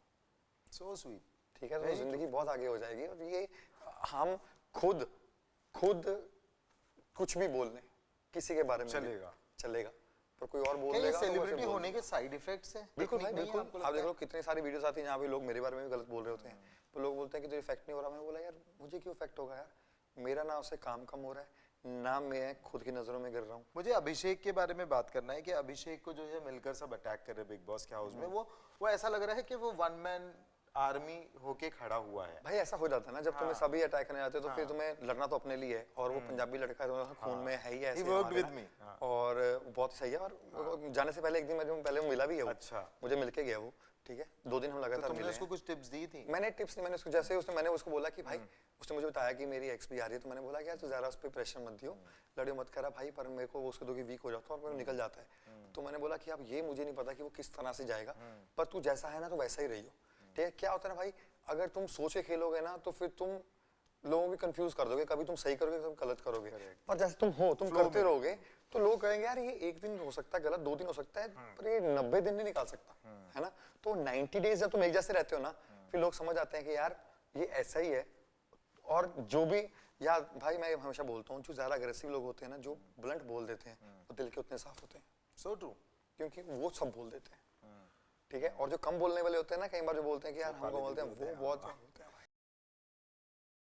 सो स्वीट, ठीक है, तो जिंदगी बहुत आगे हो जाएगी। और ये हम खुद कुछ भी बोल लें किसी के बारे में चलेगा, पर कोई और बोल देगा। सेलिब्रिटी होने के साइड इफेक्ट्स हैं? बिल्कुल भाई, बिल्कुल। आप देख लो कितनी सारी वीडियोस आती हैं जहाँ पे लोग मेरे बारे में भी गलत बोल रहे होते हैं, तो लोग बोलते हैं कि तो इफेक्ट नहीं हो रहा। मैंने बोला यार मुझे क्यों इफेक्ट होगा यार, मेरा ना उससे काम कम हो रहा है, ना मैं खुद की नजरों में गिर रहा हूँ। मुझे अभिषेक के बारे में बात करना है कि अभिषेक को जो है मिलकर सब अटैक कर रहे बिग बॉस के हाउस में। वो ऐसा लग रहा है कि वो वन मैन आर्मी होके खड़ा हुआ है। भाई ऐसा हो जाता है ना जब तुम्हें सभी अटैक करने आते हैं तो फिर तुम्हें लड़ना तो अपने लिए है, और वो पंजाबी लड़का है तो खून में है ही ऐसे He worked हमारे with ना। me, और बहुत सही है, और जाने से पहले एक दिन मैं पहले मिला भी है वो, अच्छा। मुझे मिलके गया वो, ठीक है, 2 दिन हम लगातार तुमने मिले उसको हैं। कुछ टिप्स दी थी? मैंने टिप्स नहीं, मैंने उसको जैसे उसने मैंने उसको बोला कि भाई, उसने मुझे बताया कि मेरी एक्स भी आ रही है, तो मैंने बोला कि यार तू ज़रा उस पर प्रेशर मत दियो, लड़ियो मत करा भाई, पर मेरे को वो उसको दोगे वीक हो जाता है और वो निकल जाता है। तो मैंने बोला कि अब ये मुझे नहीं पता कि वो किस तरह से जाएगा, पर तू जैसा है ना तो वैसा ही रहियो, ठीक है। क्या होता है ना भाई, अगर तुम सोच के खेलोगे ना तो फिर तुम लोगों को कंफ्यूज कर दोगे, कभी तुम सही करोगे कभी गलत करोगे, पर जैसे तुम हो, तुम करते रहोगे तो लोग कहेंगे यार ये एक दिन हो सकता है गलत, 2 दिन हो सकता है, पर ये 90 दिन नहीं निकाल सकता, है ना। तो 90 डेज जब तुम एक जैसे रहते हो ना, फिर लोग समझ आते हैं कि यार ये ऐसा ही है। और जो भी यार भाई, मैं हमेशा बोलता हूँ, जो ज्यादा अग्रेसिव लोग होते हैं ना, जो ब्लंट बोल देते हैं, वो दिल के उतने साफ होते हैं। So true. क्योंकि वो सब बोल देते हैं, ठीक है। और जो कम बोलने वाले होते हैं ना, कई बार जो बोलते हैं कि यार हमको बोलते हैं, वो बहुत होते हैं भाई,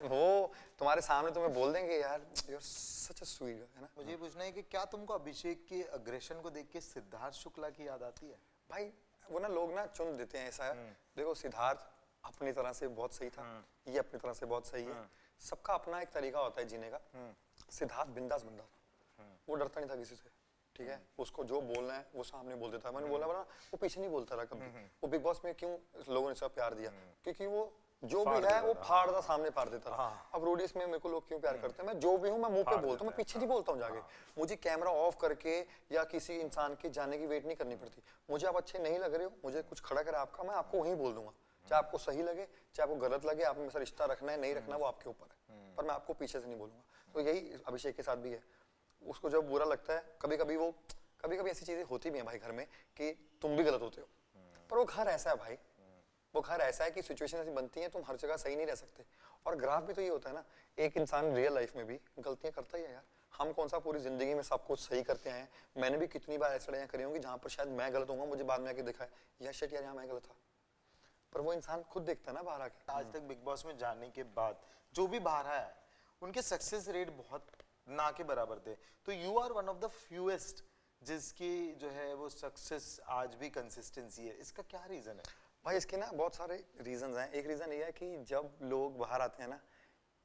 वो तुम्हारे सामने तुम्हें बोल देंगे यार you are such a sweet, है ना। मुझे ये पूछना है कि क्या तुमको अभिषेक के अग्रेशन को देख के सिद्धार्थ शुक्ला की याद आती है? भाई वो ना लोग ना चुन देते हैं, ऐसा है। देखो सिद्धार्थ अपनी तरह से बहुत सही था, ये अपनी तरह से बहुत सही है, सबका अपना एक तरीका होता है जीने का। सिद्धार्थ बिंदास बंदा था, वो डरता नहीं था किसी से, ठीक है। उसको जो बोलना है वो सामने बोल देता है। मैंने बोला ना, वो पीछे नहीं बोलता रहा कभी। वो बिग बॉस में क्यों लोगों ने सब प्यार दिया, क्योंकि वो जो भी है वो फाड़ता सामने फाड़ देता रहा। अब रोडीज में मेरे को लोग क्यों प्यार करते हैं, मैं जो भी हूँ मैं मुंह पे बोलता हूँ, मैं पीछे नहीं बोलता हूँ जाके। मुझे कैमरा ऑफ करके या किसी इंसान के जाने की वेट नहीं करनी पड़ती। मुझे आप अच्छे नहीं लग रहे हो, मुझे कुछ खड़ा करे आपका, मैं आपको वहीं बोल दूंगा, चाहे आपको सही लगे चाहे आपको गलत लगे, आप मेरे साथ रिश्ता रखना है नहीं रखना वो आपके ऊपर है, पर मैं आपको पीछे से नहीं बोलूंगा। तो यही अभिषेक के साथ भी है। उसको जब बुरा लगता है, कभी कभी ऐसी चीजें होती भी हैं भाई घर में कि तुम भी गलत होते हो, पर वो घर ऐसा है भाई, वो घर ऐसा है कि सिचुएशन ऐसी बनती है, तुम हर जगह सही नहीं रह सकते। और ग्राफ भी तो ये होता है ना, एक इंसान रियल लाइफ में भी गलतियां करता ही है यार। हम कौन सा पूरी जिंदगी में सब कुछ सही करते हैं, मैंने भी कितनी बार ऐसी लड़ाइयां करी होंगी जहां पर शायद मैं गलत होऊंगा, मुझे बाद में आके दिखाए यार शिट यार यहाँ मैं गलत था, पर वो इंसान खुद देखता है ना बाहर आके। आज तक बिग बॉस में जाने के बाद जो भी बाहर आया है उनके सक्सेस रेट बहुत ना के बराबर थे, तो you are one of the fewest जिसकी जो है वो सक्सेस आज भी कंसिस्टेंसी है। इसका क्या रीजन है भाई? इसके ना बहुत सारे रीजंस हैं। एक रीजन ये है कि जब लोग बाहर आते हैं ना,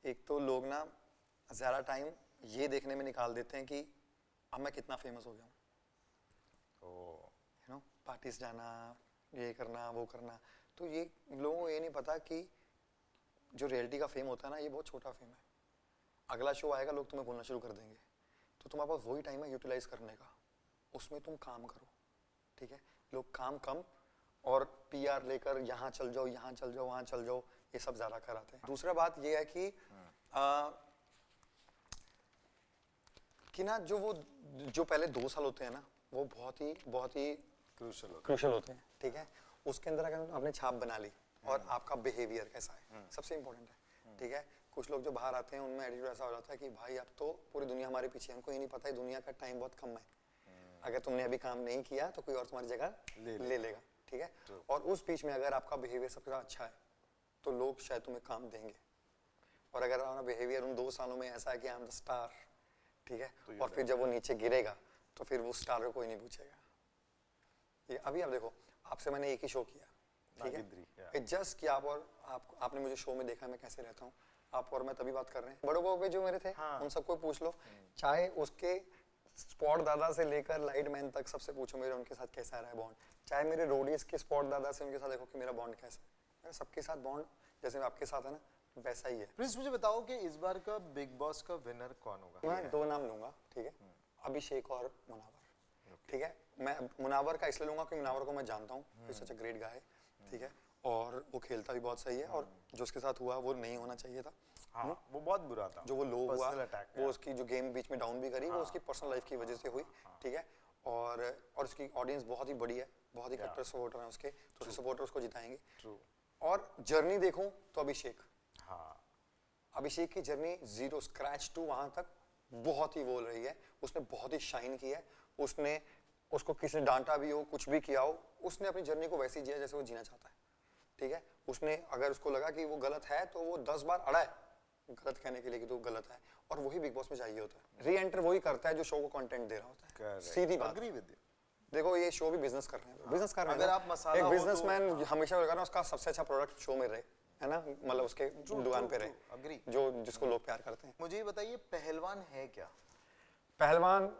एक तो लोग ना ज़्यादा टाइम ये देखने में निकाल देते हैं कि अब मैं कितना फेमस हो गया हूँ, यू नो, पार्टीज जाना, ये करना वो करना। तो ये लोगों को ये नहीं पता कि जो रियलिटी का फेम होता है ना, ये बहुत छोटा फेम है। अगला शो आएगा, लोग तुम्हें भूलना शुरू कर देंगे, तो तुम्हारे पास वही टाइम है यूटिलाइज करने का, उसमें तुम काम करो, ठीक है। लोग काम कम और पीआर लेकर यहाँ चल जाओ यहाँ चल जाओ वहाँ चल जाओ, ये सब ज़्यादा कराते हैं। दूसरा बात ये है कि ना जो पहले 2 साल होते हैं ना, वो बहुत ही क्रूशल होते हैं, ठीक है। उसके अंदर अगर आपने छाप बना ली और आपका बिहेवियर कैसा है, सबसे इंपॉर्टेंट है, ठीक है। कुछ लोग जो बाहर आते हैं उनमें एटीट्यूड ऐसा हो जाता है कि भाई अब तो पूरी दुनिया हमारे पीछे है, हमको ये नहीं पता है दुनिया का टाइम बहुत कम है, अगर तुमने अभी काम नहीं किया तो कोई और तुम्हारी जगह ले लेगा, ठीक है। और उस बीच में अगर आपका बिहेवियर सबसे अच्छा है तो लोग शायद तुम्हें काम देंगे, और अगर आपका बिहेवियर उन 2 सालों में ऐसा है कि आई एम द स्टार, ठीक है, और फिर जब वो नीचे गिरेगा तो फिर वो स्टार को कोई नहीं पूछेगा। ये अभी आप देखो, आपसे मैंने एक ही शो किया, ठीक है, जस्ट कि आपने मुझे शो में देखा मैं कैसे रहता हूँ, आप और मैं तभी बात कर रहे हैं। बड़ों पे जो मेरे थे उन सबको पूछ लो, चाहे उसके स्पॉट दादा से लेकर लाइट मैन तक सबसे पूछो मेरे उनके साथ कैसा रहा है बॉन्ड, चाहे मेरे रोडीज के स्पॉट दादा से उनके साथ देखो कि मेरा बॉन्ड कैसा है, मेरा सबके साथ बॉन्ड जैसे आपके साथ है ना वैसा ही है। प्लीज मुझे बताओ कि इस बार का बिग बॉस का विनर कौन होगा? मैं 2 नाम लूंगा, ठीक है, अभिषेक और मुनावर, ठीक है। मैं मुनावर का इसलिए लूंगा क्योंकि मुनावर को मैं जानता हूँ, ही सच अ ग्रेट गाय, ठीक है, और वो खेलता भी बहुत सही है, और जो उसके साथ हुआ वो नहीं होना चाहिए था। वो बहुत बुरा था, जो वो लो हुआ, वो है। उसकी जो गेम बीच में डाउन भी करी, वो उसकी पर्सनल लाइफ की वजह से हुई, ठीक है। और उसकी ऑडियंस बहुत ही बड़ी है, बहुत ही कट्टर सपोर्टर है उसके, तो उसके सपोर्टर उसको जिताएंगे। और जर्नी देखूं तो अभिषेक की जर्नी 0 स्क्रैच टू वहां तक बहुत ही बोल रही है, उसने बहुत ही शाइन की है, उसको किसी ने डांटा भी हो, कुछ भी किया हो, उसने अपनी जर्नी को वैसे ही जिया जैसे वो जीना चाहता है, ठीक है। उसने अगर उसको लगा कि वो गलत है तो वो 10 बार अड़ा है गलत कहने के लिए कि तू गलत है, और वही बिग बॉस में चाहिए होता है। री एंटर वही करता है जो शो को कंटेंट दे रहा होता है, सीधी बात। देखो ये शो भी बिजनेस कर रहे हैं, बिजनेस कर रहे हैं अगर ना। आप मसाला एक हो बिजनेसमैन हमेशा लगा ना उसका सबसे अच्छा प्रोडक्ट शो में रहे, है ना, मतलब उसके दुकान पे रहे, agree। जो जिसको लोग प्यार करते हैं। मुझे ये बताइए पहलवान है क्या? पहलवान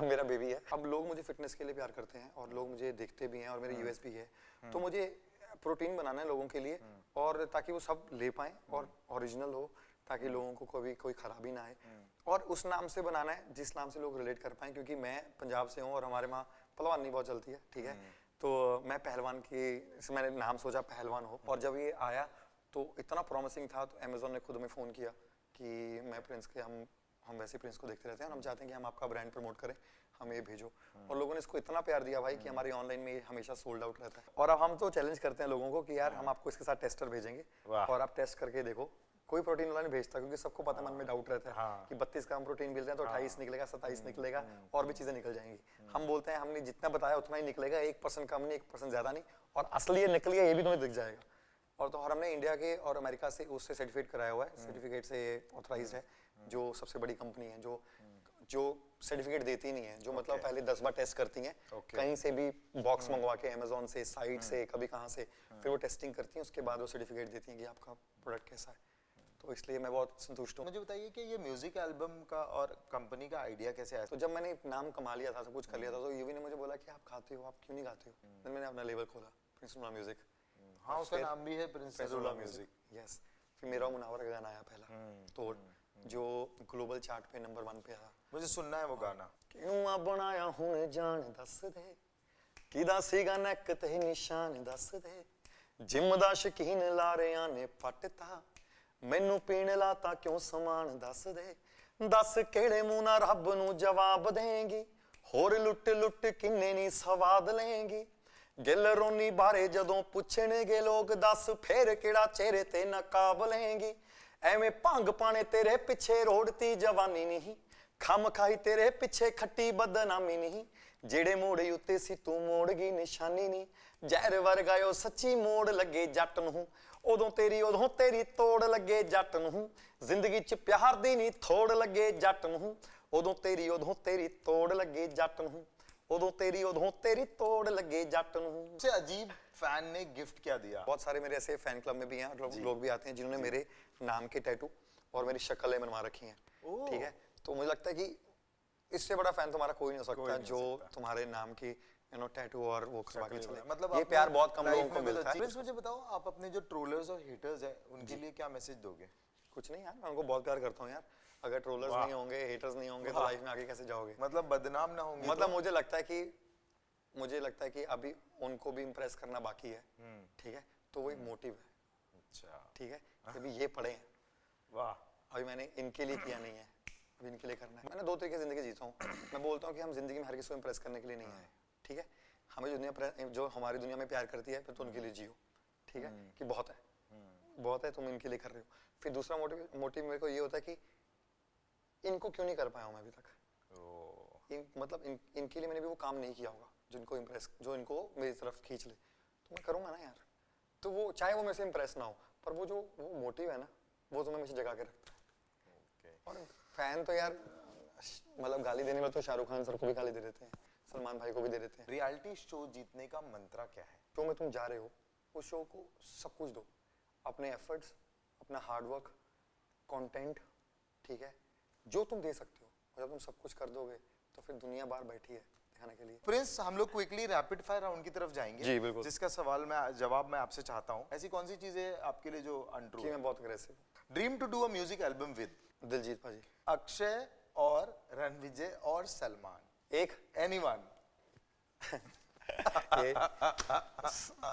मेरा बेबी है। अब लोग मुझे फिटनेस के लिए प्यार करते हैं और लोग मुझे देखते भी हैं और मेरे यूएसपी है, तो मुझे प्रोटीन बनाना है लोगों के लिए, और ताकि वो सब ले पाएं और ओरिजिनल हो, ताकि लोगों को कभी कोई खराबी ना आए, और उस नाम से बनाना है जिस नाम से लोग रिलेट कर पाएं, क्योंकि मैं पंजाब से हूँ और हमारे वहाँ पहलवानी बहुत चलती है, ठीक है। तो मैं पहलवान की मैंने नाम सोचा पहलवान हो, और जब ये आया तो इतना प्रॉमिसिंग था, तो अमेजोन ने खुद में फ़ोन किया कि मैं प्रिंस के हम वैसे प्रिंस को देखते रहते हैं और हम चाहते हैं कि हम आपका ब्रांड प्रमोट करें, हम ये भेजो। और लोगों ने इसको इतना प्यार दिया भाई कि हमारे ऑनलाइन में ये हमेशा सोल्ड आउट रहता है। और अब हम तो चैलेंज करते हैं लोगों को कि यार हम आपको इसके साथ टेस्टर भेजेंगे और आप टेस्ट करके देखो। कोई प्रोटीन वाला नहीं भेजता, क्योंकि सबको पता मन में डाउट रहता है कि 32 ग्राम प्रोटीन मिल जाए तो 28 निकलेगा, 27 निकलेगा, और भी चीजें निकल जाएंगी। हम बोलते हैं हमने जितना बताया उतना ही निकलेगा, 1% कम नहीं, 1% ज्यादा नहीं, और असली ये निकल गया ये भी तुम्हें दिख जाएगा। और हमने इंडिया के और अमेरिका से उससे सर्टिफिकेट कराया हुआ है, सर्टिफिकेट से ऑथराइज्ड है, जो सबसे बड़ी कंपनी है जो सर्टिफिकेट देती नहीं है, जो मतलब पहले 10 बार टेस्ट करती हैं, कहीं से भी बॉक्स मंगवा के, अमेजोन से, साइट से, कभी कहाँ से, फिर वो टेस्टिंग करती हैं, उसके बाद वो सर्टिफिकेट देती हैं कि आपका प्रोडक्ट कैसा है। तो इसलिए मैं बहुत संतुष्ट हूँ। मुझे बताइए कि ये म्यूजिक एल्बम का और कंपनी का आइडिया कैसे आया? तो जब मैंने नाम कमा लिया था, सब कुछ कर लिया था, तो यूवी ने मुझे बोला कि आप खाते हो, आप क्यों नहीं गाते हो? फिर मैंने अपना लेबल खोला, प्रिंस नूरा म्यूजिक। हाँ, उसका नाम भी है प्रिंस नूरा म्यूजिक। यस। फिर मेरा मुनावर का गाना आया पहला, तोड़, जो ग्लोबल चार्ट पे नंबर 1 पे था। मुझे सुनना है वो गाना। क्यों आ बनाया हुण जान दस दे, किदा सीगा नैक ते निशान दस दे, जिम दा शकीन लारियां ने पटता, मैनू पीण लाता क्यों समान दस दे, दस केड़े मुंह नाल रब नू जवाब देंगी, होर लुट लुट किन्ने नी सवाद लेंगी, गिल रोनी बारे जदों पुछणगे लोग, दस फेर केड़ा चेहरे ते नकाब लेंगी, एवें भंग पाने तेरे पिछे रोड़ती जवानी नहीं, खम खाई तेरे पिछे खट्टी बदनामी नहीं, जेड़े मोड़े उत्ते सी तू मोड़ गई निशानी नहीं, जहर वर्गायो सच्ची मोड़ लगे जट नूं, उदों तेरी तोड़ लगे जट नूं, जिंदगी च प्यार दी नहीं थोड़ लगे जट नूं, उदों तेरी तोड़ लगे जट नूं, उदों तेरी तोड़ लगे जट नूं। सबसे अजीब फैन ने गिफ्ट क्या दिया? बहुत सारे मेरे ऐसे फैन क्लब में भी हैं, लोग भी आते हैं जिन्होंने मेरे नाम के टैटू और मेरी शक्लें बनवा रखी हैं, ठीक है। तो मुझे लगता है कि इससे बड़ा फैन तुम्हारा कोई नहीं हो सकता जो तुम्हारे नाम की टैटू और वो करवा के चले। मतलब ये प्यार बहुत कम लोगों को मिलता है। प्रिंस, मुझे बताओ आप अपने जो ट्रोलर्स और हेटर्स हैं उनके लिए क्या मैसेज दोगे? कुछ नहीं यार, मैं उनको बहुत प्यार करता हूँ यार। अगर ट्रोलर्स नहीं होंगे, हेटर्स नहीं होंगे, तो लाइफ में आगे कैसे जाओगे? मतलब बदनाम ना होंगे? मतलब मुझे लगता है कि अभी उनको भी इम्प्रेस करना बाकी है, ठीक है। तो वो एक मोटिव है, अच्छा, ठीक है। अभी ये पढ़े हैं, वाह, अभी मैंने इनके लिए किया नहीं है, अभी इनके लिए करना है। मैंने 2 तरीके से जिंदगी जीता हूँ। मैं बोलता हूँ कि हम जिंदगी में हर किसी को इम्प्रेस करने के लिए नहीं आए, ठीक है। हमें जो हमारी दुनिया में प्यार करती है, फिर तो उनके लिए जियो, ठीक है, कि बहुत है, तुम इनके लिए कर रहे हो। फिर दूसरा मोटिव मेरे को ये होता है कि इनको क्यों नहीं कर पाया हूँ मैं अभी तक। मतलब इनके लिए मैंने भी वो काम नहीं किया होगा जो इनको मेरी तरफ खींच ले, तो मैं करूँगा ना यार। तो वो चाहे वो मेरे से इम्प्रेस ना हो, पर वो मोटिव है ना, वो तुम्हें मुझे जगा के रखता है। और फैन तो यार मतलब गाली देने में तो शाहरुख खान सर को भी गाली दे देते हैं, सलमान भाई को भी दे देते हैं। रियलिटी शो जीतने का मंत्रा क्या है? शो में तुम जा रहे हो, उस शो को सब कुछ दो, अपने एफर्ट्स, अपना हार्डवर्क, कंटेंट, ठीक है, जो तुम दे सकते हो। और जब तुम सब कुछ कर दोगे तो फिर दुनिया बाहर बैठी है दिखाने के लिए। प्रिंस, हम लोग क्विकली रैपिड फायर राउंड की तरफ जाएंगे। जी बिल्कुल। जिसका जवाब मैं आपसे चाहता हूँ। ऐसी कौन सी चीजें आपके लिए जो अनट्रू? मैं बहुत अग्रेसिव हूँ। Dream to do a music album with? Diljit भाजी। अक्षय और रणविजय और सलमान? एक एनीवन?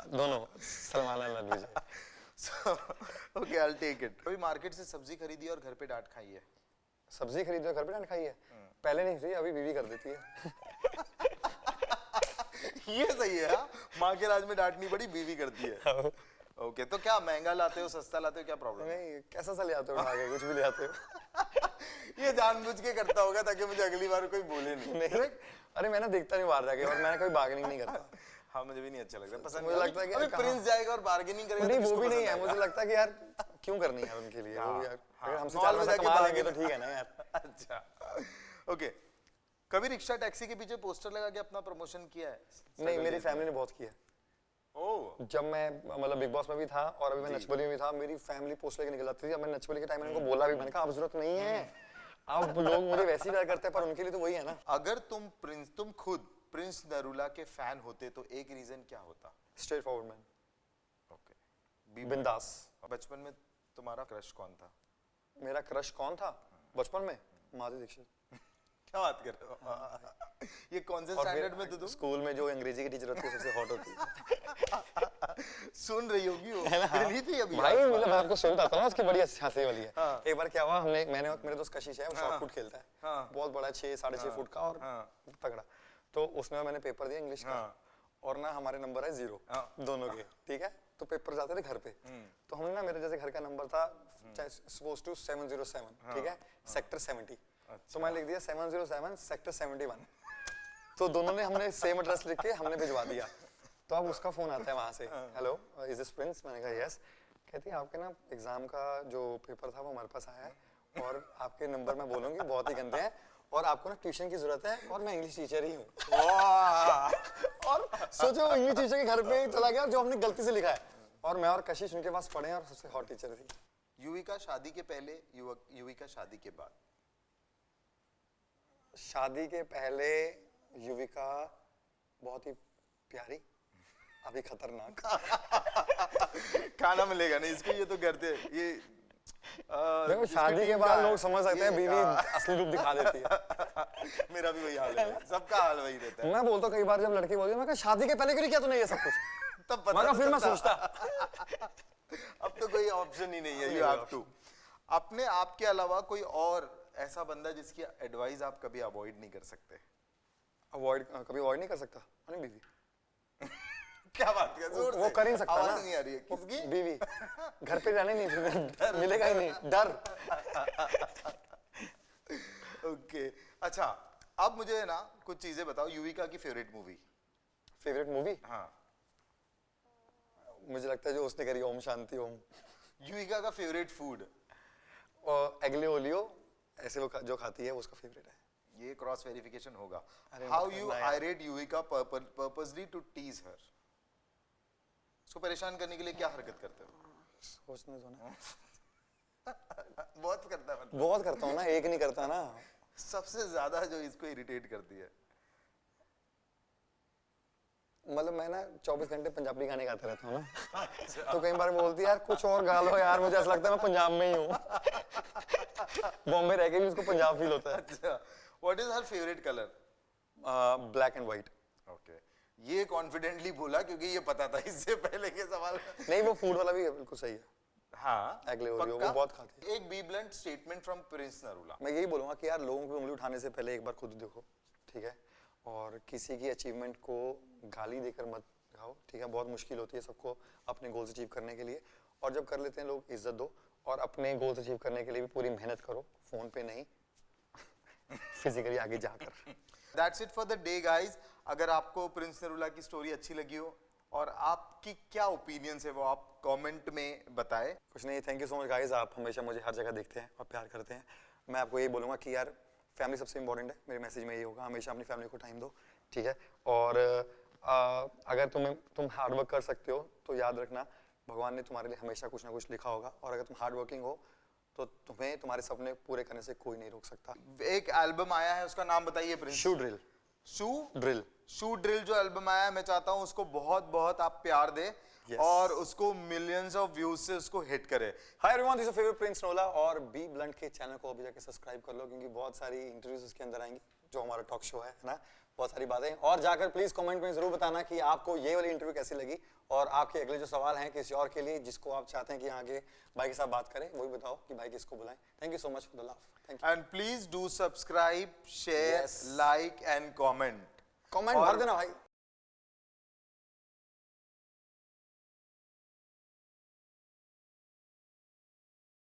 दोनों, सलमान और Rannvijay. Okay, I will take it. कभी मार्केट से सब्जी खरीदी और घर पे डांट खाई है? सब्जी खरीदी और घर पे डांट खाई है? पहले नहीं थी, अभी बीवी कर देती है। ये सही है, माँ के राज में डांट नहीं पड़ी, बीवी करती है। ओके, तो क्या महंगा लाते हो, सस्ता लाते हो, क्या प्रॉब्लम? नहीं, कैसा सा ले आते हो, आगे कुछ भी ले आते हो। ये जानबूझ के करता होगा ताकि मुझे अगली बार कोई बोले नहीं। अरे मैंने देखता नहीं बाहर जाके, और मैंने कभी बार्गेनिंग नहीं करता। हाँ, मुझे भी नहीं अच्छा लगता, पसंद मुझे लगता है कि अभी प्रिंस जाएगा और बार्गेनिंग करेगा। नहीं, वो भी नहीं है, मुझे लगता है कि यार क्यों करनी है उनके लिए, वो भी यार अगर हमसे 4 पैसा कमा लेंगे तो ठीक है ना यार। अच्छा, ओके, कभी रिक्शा टैक्सी के पीछे पोस्टर लगा के अपना प्रमोशन किया है? नहीं, मेरी फैमिली ने बहुत किया। ओह, जब मैं मतलब बिग बॉस में भी था और अभी मैं नच बलिए में भी था, मेरी फैमिली पोस्ट लेके निकल जाती थी। अब मैं नच बलिए के टाइम में उनको बोला भी, मैंने कहा अब जरूरत नहीं है, अब लोग मुझे वैसे ही प्यार करते हैं, पर उनके लिए तो वही है ना। अगर तुम खुद प्रिंस नरूला के फैन होते तो एक रीजन क्या होता? स्ट्रेट फॉरवर्ड मैन, ओके, बिंदास। बचपन में तुम्हारा क्रश कौन था? मेरा क्रश कौन था बचपन में? माधुरी दीक्षित। क्या बात कर रहे हो? ये कौन से और फिर स्टैंडर्ड में थे तुम? स्कूल में जो अंग्रेजी की टीचर होती है सबसे हॉट होती है। सुन रही होगी वो, नहीं थी अभी भाई मतलब मैं आपको सुनता था ना, उसकी बड़ी हंसी वाली है। हाँ। एक बार क्या हुआ, मेरे दोस्त कशिश है, वो शॉट पुट खेलता है, हाँ। बहुत बड़ा 6-6.5 फुट का और तगड़ा। तो उसमें मैंने पेपर दिया इंग्लिश का, और ना हमारे नंबर है 0 दोनों के, ठीक है। तो पेपर जाते थे घर पे, तो हमने ना, मेरे जैसे घर का नंबर था सपोज टू 707, ठीक है, सेक्टर 70, तो मैं लिख दिया 707 सेक्टर 71। तो दोनों ने, हमने सेम एड्रेस लिख के हमने भिजवा दिया। तो अब उसका फोन आता है वहां से, हेलो इज दिस प्रिंस? मैंने कहा यस। कहती है आपके ना एग्जाम का जो पेपर था वो हमारे पास आया है, और आपके नंबर मैं बोलूंगी बहुत ही गंदे हैं, और आपको ना ट्यूशन की जरूरत है, और मैं इंग्लिश टीचर ही हूँ। और सोचो इंग्लिश टीचर के घर पे चला गया जो हमने गलती से लिखा है, और मैं और कशिश उनके पास पढ़े और सबसे हॉट टीचर थी। युविका शादी के पहले, युविका शादी के बाद? शादी के पहले युविका बहुत ही प्यारी, अभी खतरनाक। खाना मिलेगा नहीं इसको, ये तो करते ये देखो शादी के बाद लोग समझ सकते हैं बीवी असली रूप दिखा देती है। मेरा भी वही हाल है, सबका हाल वही रहता है। मैं बोलता हूँ कई बार जब लड़की बोलती है, मैं कहा शादी के पहले क्यों नहीं किया तूने ये सब कुछ? तब पता मगर फिर मैं सोचता अब तो कोई ऑप्शन ही नहीं है, यू हैव टू। अपने आप के अलावा कोई और ऐसा बंदा जिसकी एडवाइस आप कभी अवॉइड नहीं कर सकते? कभी अवॉइड नहीं कर सकता अपनी बीवी। क्या बात कर, जोर वो से कर ही नहीं सकता आवाज ना, नहीं आ रही है। किसकी? बीवी। घर पे रहने नहीं फिर मिलेगा ही नहीं, डर। ओके, अच्छा अब मुझे ना कुछ चीजें बताओ। युविका की फेवरेट मूवी? Favourite movie? हाँ, मुझे लगता है जो उसने करी ओम शांति ओम। युविका का फेवरेट फूड? और एग्ले ओलियो ऐसे वो जो खाती है वो उसका फेवरेट है। ये क्रॉस वेरिफिकेशन होगा। अरे हाउ मतलब यू ना यार। आयरेट युविका पर्पसली टू टीज हर? उसको परेशान करने के लिए क्या हरकत करते हो? सोचने दो ना। बहुत करता है मतलब? बहुत करता हूँ ना, एक नहीं करता ना। सबसे ज्यादा जो इसको इरिटेट करती है? मतलब मैं ना 24 घंटे पंजाबी गाने गाते रहता हूँ ना, तो कई बार बोलती है यार कुछ और गा लो यार, मुझे ऐसा लगता है मैं पंजाब में ही हूँ। बॉम्बे रह के भी उसको पंजाब फील होता है। अच्छा, what is her favourite colour? Black and white. Okay, ये कॉन्फिडेंटली बोला क्योंकि ये पता था इससे पहले के सवाल। नहीं वो फूड वाला भी बिल्कुल सही है। हाँ, एग्ले ओलियो वो बहुत खाती है। एक b blunt statement from Prince Narula. मैं यही बोलूंगा कि यार लोगों की उंगली उठाने से पहले एक बार खुद देखो, ठीक है, और किसी की अचीवमेंट को गाली देकर मत दिखाओ, ठीक है। बहुत मुश्किल होती है सबको अपने गोल्स अचीव करने के लिए, और जब कर लेते हैं लोग इज्जत दो, और अपने गोल्स अचीव करने के लिए भी पूरी मेहनत करो, फोन पे नहीं फिजिकली आगे जाकर। That's it for the day guys। अगर आपको प्रिंस नरूला की स्टोरी अच्छी लगी हो और आपकी क्या ओपिनियंस है वो आप कमेंट में बताएं। कुछ नहीं, thank you so much guys, आप हमेशा मुझे हर जगह देखते हैं और प्यार करते हैं। मैं आपको यही बोलूँगा कि यार फैमिली सबसे इंपॉर्टेंट है, मेरे मैसेज में यही होगा, हमेशा अपनी फैमिली को टाइम दो, ठीक है। और अगर तुम हार्ड वर्क कर सकते हो तो याद रखना भगवान ने तुम्हारे लिए हमेशा कुछ ना कुछ लिखा होगा, और अगर तुम हार्ड वर्किंग हो तो तुम्हें तुम्हारे सपने पूरे करने से कोई नहीं रोक सकता। एक एल्बम आया है, उसका नाम बताइए प्रिंस। शू ड्रिल। शू ड्रिल जो एल्बम आया है, मैं चाहता हूं उसको बहुत बहुत आप प्यार दे और उसको मिलियंस ऑफ व्यूज से उसको हिट करे। Hi everyone, this is favourite Prince Nola, और बी ब्लंट के चैनल को अभी जाके सब्सक्राइब कर लो, क्योंकि बहुत सारी इंटरव्यूज इसके अंदर आएंगी, जो हमारा टॉक शो है ना, बहुत सारी बातें। और जाकर प्लीज कमेंट में जरूर बताना कि आपको ये वाली इंटरव्यू कैसी लगी, और आपके अगले जो सवाल हैं किसी और के लिए जिसको आप चाहते हैं कि आगे भाई के साथ बात करें, वही बताओ कि भाई किसको बुलाएं। Thank you so much for the love, thank you. And please do subscribe, share, like and comment. Comment भर देना भाई।